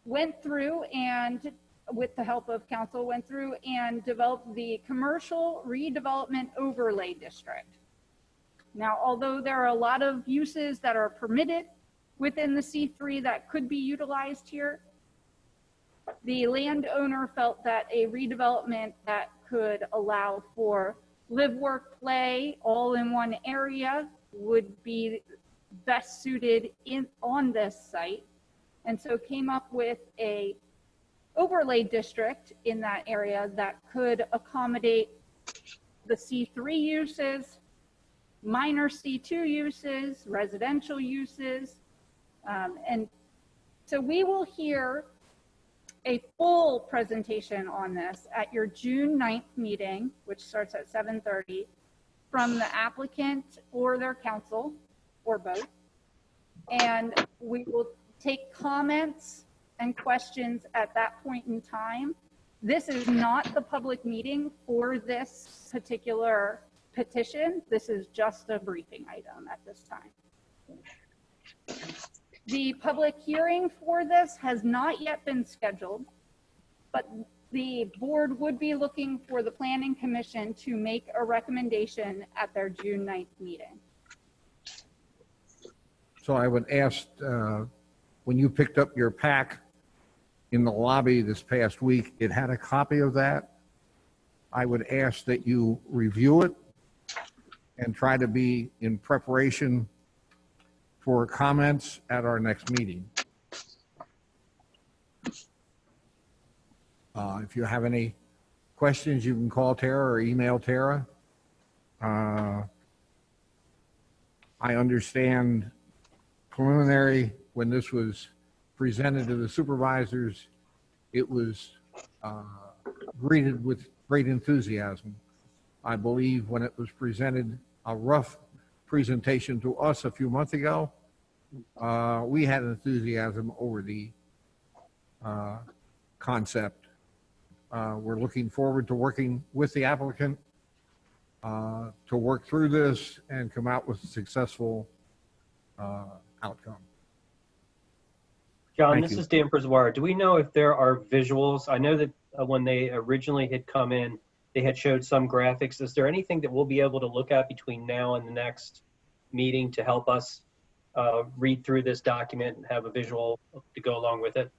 went through and, with the help of council, went through and developed the Commercial Redevelopment Overlay District. Now, although there are a lot of uses that are permitted within the C3 that could be utilized here, the landowner felt that a redevelopment that could allow for live, work, play all in one area would be best suited on this site. And so came up with a overlay district in that area that could accommodate the C3 uses, minor C2 uses, residential uses. And so we will hear a full presentation on this at your June 9th meeting, which starts at 7:30, from the applicant or their counsel, or both. And we will take comments and questions at that point in time. This is not the public meeting for this particular petition. This is just a briefing item at this time. The public hearing for this has not yet been scheduled, but the board would be looking for the Planning Commission to make a recommendation at their June 9th meeting. So I would ask, when you picked up your pack in the lobby this past week, it had a copy of that. I would ask that you review it and try to be in preparation for comments at our next meeting. If you have any questions, you can call Tara or email Tara. I understand preliminary, when this was presented to the supervisors, it was greeted with great enthusiasm. I believe when it was presented, a rough presentation to us a few months ago, we had enthusiasm over the concept. We're looking forward to working with the applicant to work through this and come out with a successful outcome. John, Thank this you. is Dan Perswara. Do we know if there are visuals? I know that when they originally had come in, they had showed some graphics. Is there anything that we'll be able to look at between now and the next meeting to help us read through this document and have a visual to go along with it?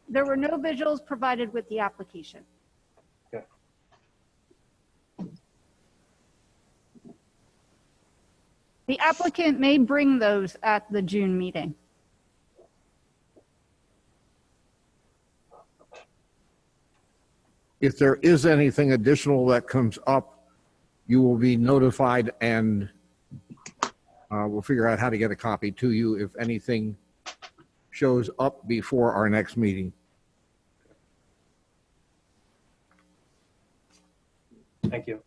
There were no visuals provided with the application. Okay. The applicant may bring those at the June meeting. If there is anything additional that comes up, you will be notified, and we'll figure out how to get a copy to you if anything shows up before our next meeting. Thank you.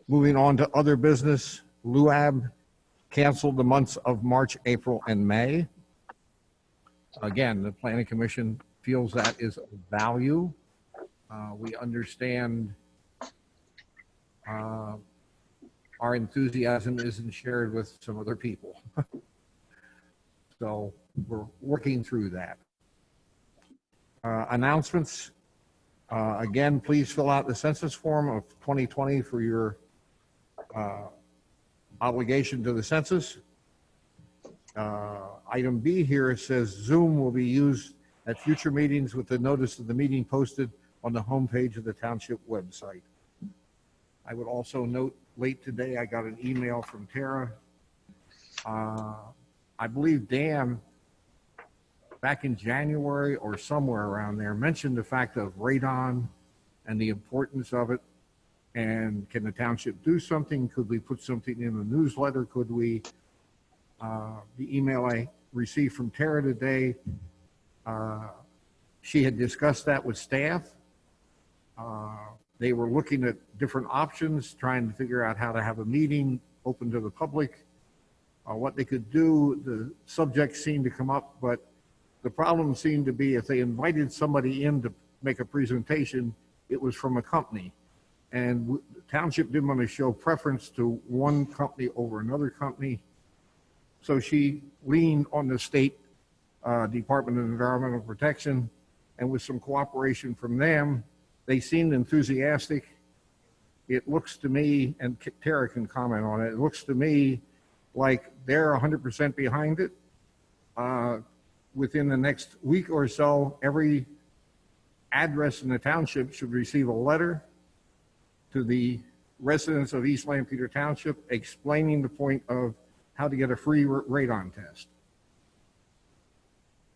Moving on to other business, LUAB canceled the months of March, April, and May. Again, the Planning Commission feels that is of value. We understand our enthusiasm isn't shared with some other people. So we're working through that. Announcements. Again, please fill out the census form of 2020 for your obligation to the census. Item B here says Zoom will be used at future meetings with the notice of the meeting posted on the homepage of the Township website. I would also note, late today, I got an email from Tara. I believe Dan, back in January or somewhere around there, mentioned the fact of radon and the importance of it. And can the township do something? Could we put something in the newsletter? Could we? The email I received from Tara today, she had discussed that with staff. They were looking at different options, trying to figure out how to have a meeting open to the public, what they could do. The subject seemed to come up, but the problem seemed to be if they invited somebody in to make a presentation, it was from a company. And the township didn't want to show preference to one company over another company. So she leaned on the state Department of Environmental Protection, and with some cooperation from them, They seemed enthusiastic. It looks to me, and Tara can comment on it, it looks to me like they're 100% behind it. Within the next week or so, every address in the township should receive a letter to the residents of East Lampeter Township explaining the point of how to get a free radon test.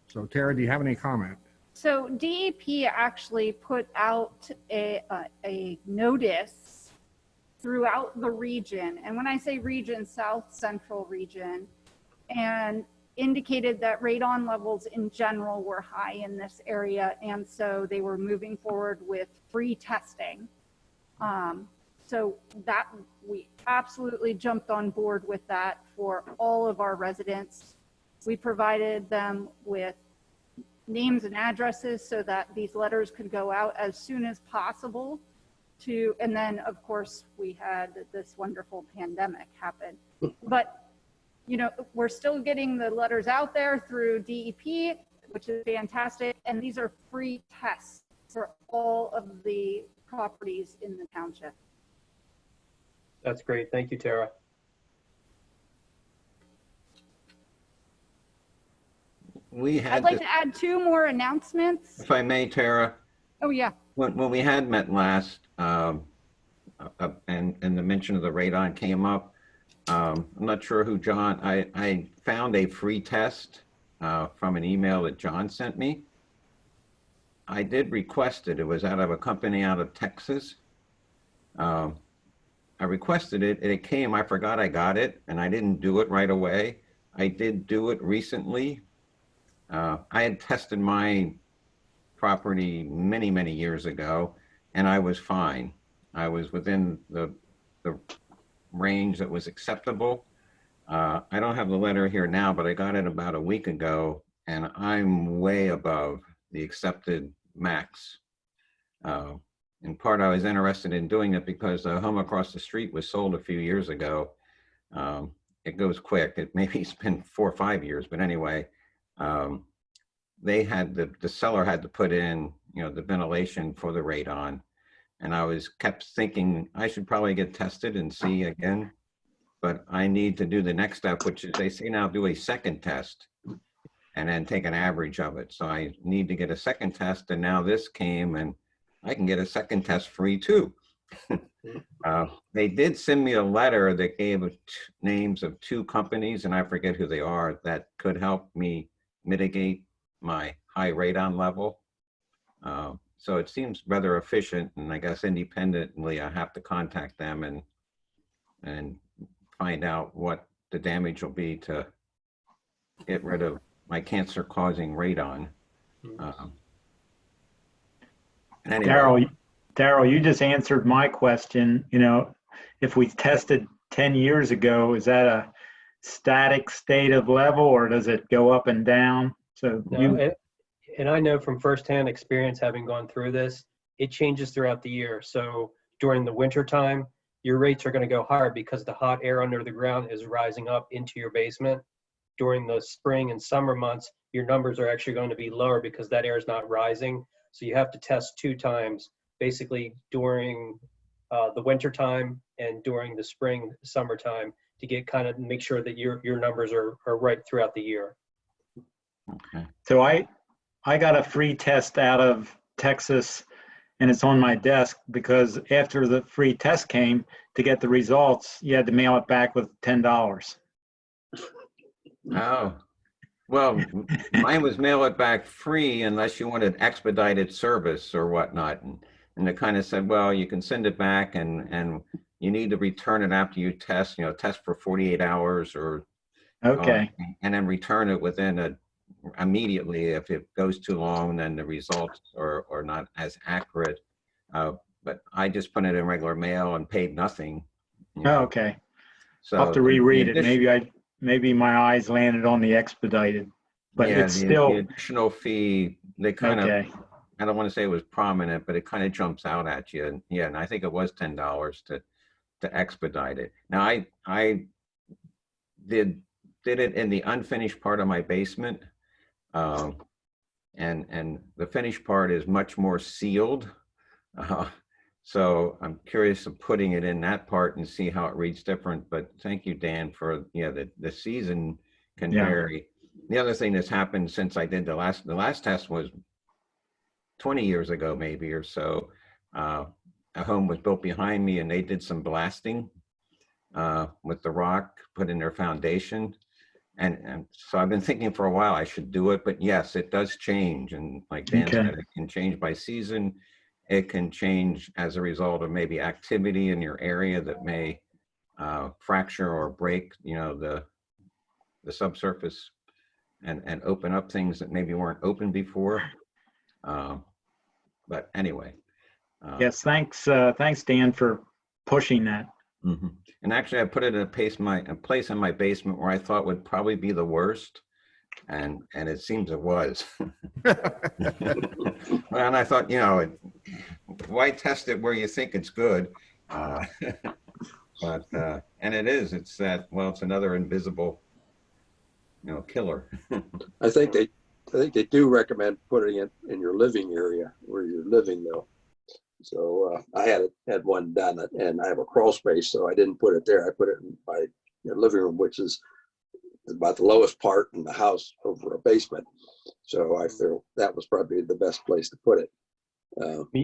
So Tara, do you have any comment? So DEP actually put out a notice throughout the region. And when I say region, South Central region, and indicated that radon levels in general were high in this area. And so they were moving forward with free testing. So that we absolutely jumped on board with that for all of our residents. We provided them with names and addresses so that these letters could go out as soon as possible to, and then of course we had this wonderful pandemic happen. But you know, we're still getting the letters out there through DEP, which is fantastic. And these are free tests for all of the properties in the township. That's great. Thank you, Tara. We had, I'd like to add 2 more announcements. if I may, Tara, Oh yeah. when we had met last, and the mention of the radon came up, I'm not sure who John, I found a free test from an email that John sent me. I did request it. It was out of a company out of Texas. I requested it and it came. I forgot I got it and I didn't do it right away. I did do it recently. I had tested my property many, many years ago and I was fine. I was within the range that was acceptable. I don't have the letter here now, but I got it about a week ago and I'm way above the accepted max. In part, I was interested in doing it because the home across the street was sold a few years ago. It goes quick. It maybe it's been 4 or 5 years, but anyway, they had the seller had to put in, you know, the ventilation for the radon. And I kept thinking I should probably get tested and see again, but I need to do the next step, which is they say now do a second test and then take an average of it. So I need to get a second test. And now this came and I can get a second test free too. They did send me a letter that gave names of 2 companies, and I forget who they are, that could help me mitigate my high radon level. So it seems rather efficient, and I guess independently I have to contact them and find out what the damage will be to get rid of my cancer-causing radon. Anyway. Daryl, you just answered my question. You know, if we tested 10 years ago, is that a static state of level or does it go up and down? So No, and I know from firsthand experience, having gone through this, it changes throughout the year. So during the winter time, your rates are going to go higher because the hot air under the ground is rising up into your basement. During the spring and summer months, your numbers are actually going to be lower because that air is not rising. So you have to test 2 times, basically during the winter time and during the spring, summertime, to get kind of make sure that your numbers are right throughout the year. Okay. So I got a free test out of Texas and it's on my desk because after the free test came, to get the results, you had to mail it back with $10. Oh, well, mine was mail it back free unless you wanted expedited service or whatnot. And they kind of said, well, you can send it back and you need to return it after you test, you know, test for 48 hours or, Okay. And then return it within immediately. If it goes too long, then the results are not as accurate. But I just put it in regular mail and paid nothing. You know. Oh, okay. So I'll have to reread it. Maybe my eyes landed on the expedited, but yeah, it's the still additional fee, they kind of, okay. I don't want to say it was prominent, but it kind of jumps out at you. And yeah, and I think it was $10 to expedite it. Now I did it in the unfinished part of my basement. And the finished part is much more sealed. So I'm curious of putting it in that part and see how it reads different. But thank you, Dan, for, the season can Yeah. vary. The other thing that's happened since I did the last test was 20 years ago, maybe, or so. A home was built behind me and they did some blasting with the rock put in their foundation. And so I've been thinking for a while I should do it, but yes, it does change. And like Dan Okay. said, it can change by season. It can change as a result of maybe activity in your area that may fracture or break, the subsurface and open up things that maybe weren't open before. But anyway. Yes, thanks, Dan, for pushing that. Mm-hmm. And actually, I put it in a place in my basement where I thought would probably be the worst, and it seems it was. And I thought, why test it where you think it's good? But and it is. It's that. Well, it's another invisible, killer. I think they do recommend putting it in your living area where you're living though. So I had one done, and I have a crawl space, so I didn't put it there. I put it in my living room, which is about the lowest part in the house over a basement. So I feel that was probably the best place to put it.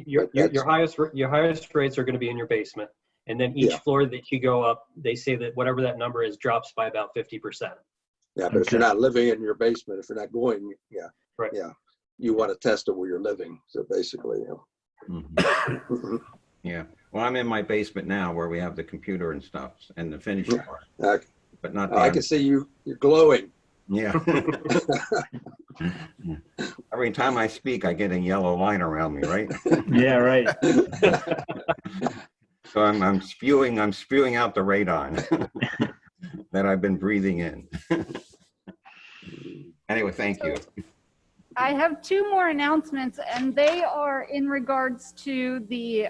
Your highest rates are going to be in your basement, and then each floor that you go up, they say that whatever that number is drops by about 50%. Yeah, but if you're not living in your basement, if you're not going, Right. Yeah, you want to test it where you're living. So basically, Mm-hmm. Yeah. Well, I'm in my basement now where we have the computer and stuff and the finishing part, but not. I can see you're glowing. Yeah. Every time I speak, I get a yellow line around me, right? Yeah, right. So I'm spewing out the radon that I've been breathing in. Anyway, thank you. I have two more announcements, and they are in regards to the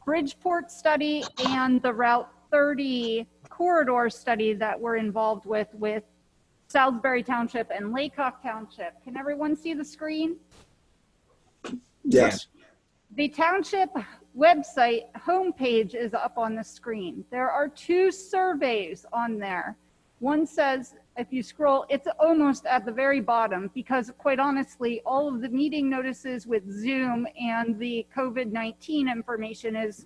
Bridgeport study and the Route 30 corridor study that we're involved with Salisbury Township and Laycock Township. Can everyone see the screen? Yes. The township website homepage is up on the screen. There are two surveys on there. One says, if you scroll, it's almost at the very bottom because quite honestly, all of the meeting notices with Zoom and the COVID-19 information is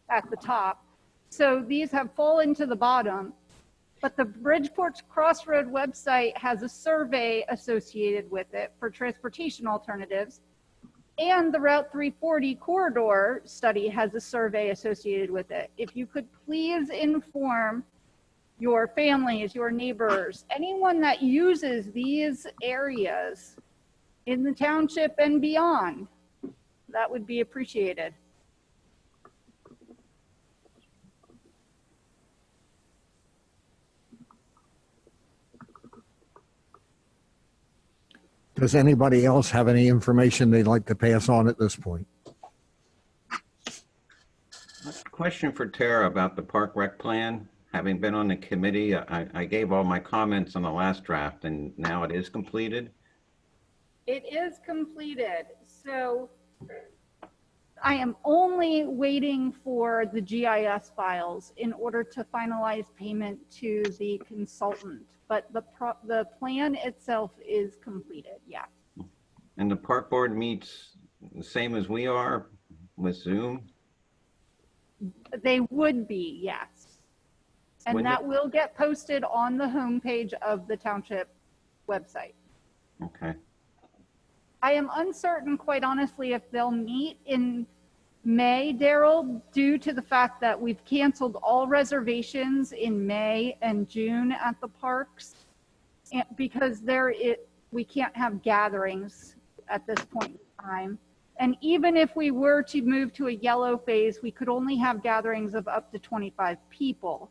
at the top. So these have fallen to the bottom, but the Bridgeport Crossroad website has a survey associated with it for transportation alternatives. And the Route 340 corridor study has a survey associated with it. If you could please inform your families, your neighbors, anyone that uses these areas in the township and beyond, that would be appreciated. Does anybody else have any information they'd like to pass on at this point? Question for Tara about the park rec plan. Having been on the committee, I gave all my comments on the last draft and now it is completed. It is completed. So I am only waiting for the GIS files in order to finalize payment to the consultant, but the plan itself is completed, yeah. And the park board meets the same as we are with Zoom? They would be, yes. And When that will get posted on the homepage of the township website. Okay. I am uncertain, quite honestly, if they'll meet in May, Daryl, due to the fact that we've canceled all reservations in May and June at the parks, and because we can't have gatherings at this point in time. And even if we were to move to a yellow phase, we could only have gatherings of up to 25 people.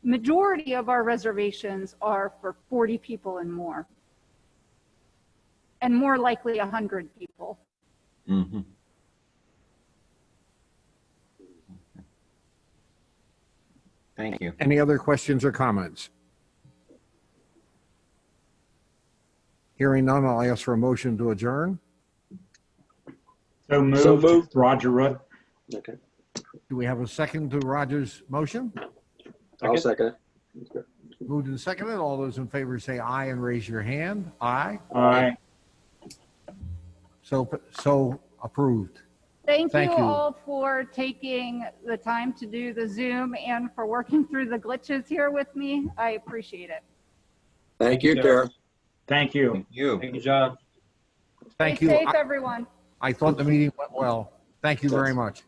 Majority of our reservations are for 40 people and more. And more likely 100 people. Mm-hmm. Thank you. Any other questions or comments? Hearing none, I'll ask for a motion to adjourn. So moved. So moved. Roger Rudd. Okay, Do we have a second to Roger's motion? I'll second it. Moved and seconded. All those in favor say aye and raise your hand. Aye. Aye. So approved. Thank Thank you you. all for taking the time to do the Zoom and for working through the glitches here with me. I appreciate it. Thank you, Tara. Thank you. Thank you. Thank you, John. Thank Stay you. safe, everyone. I thought the meeting went well. Thank you very much.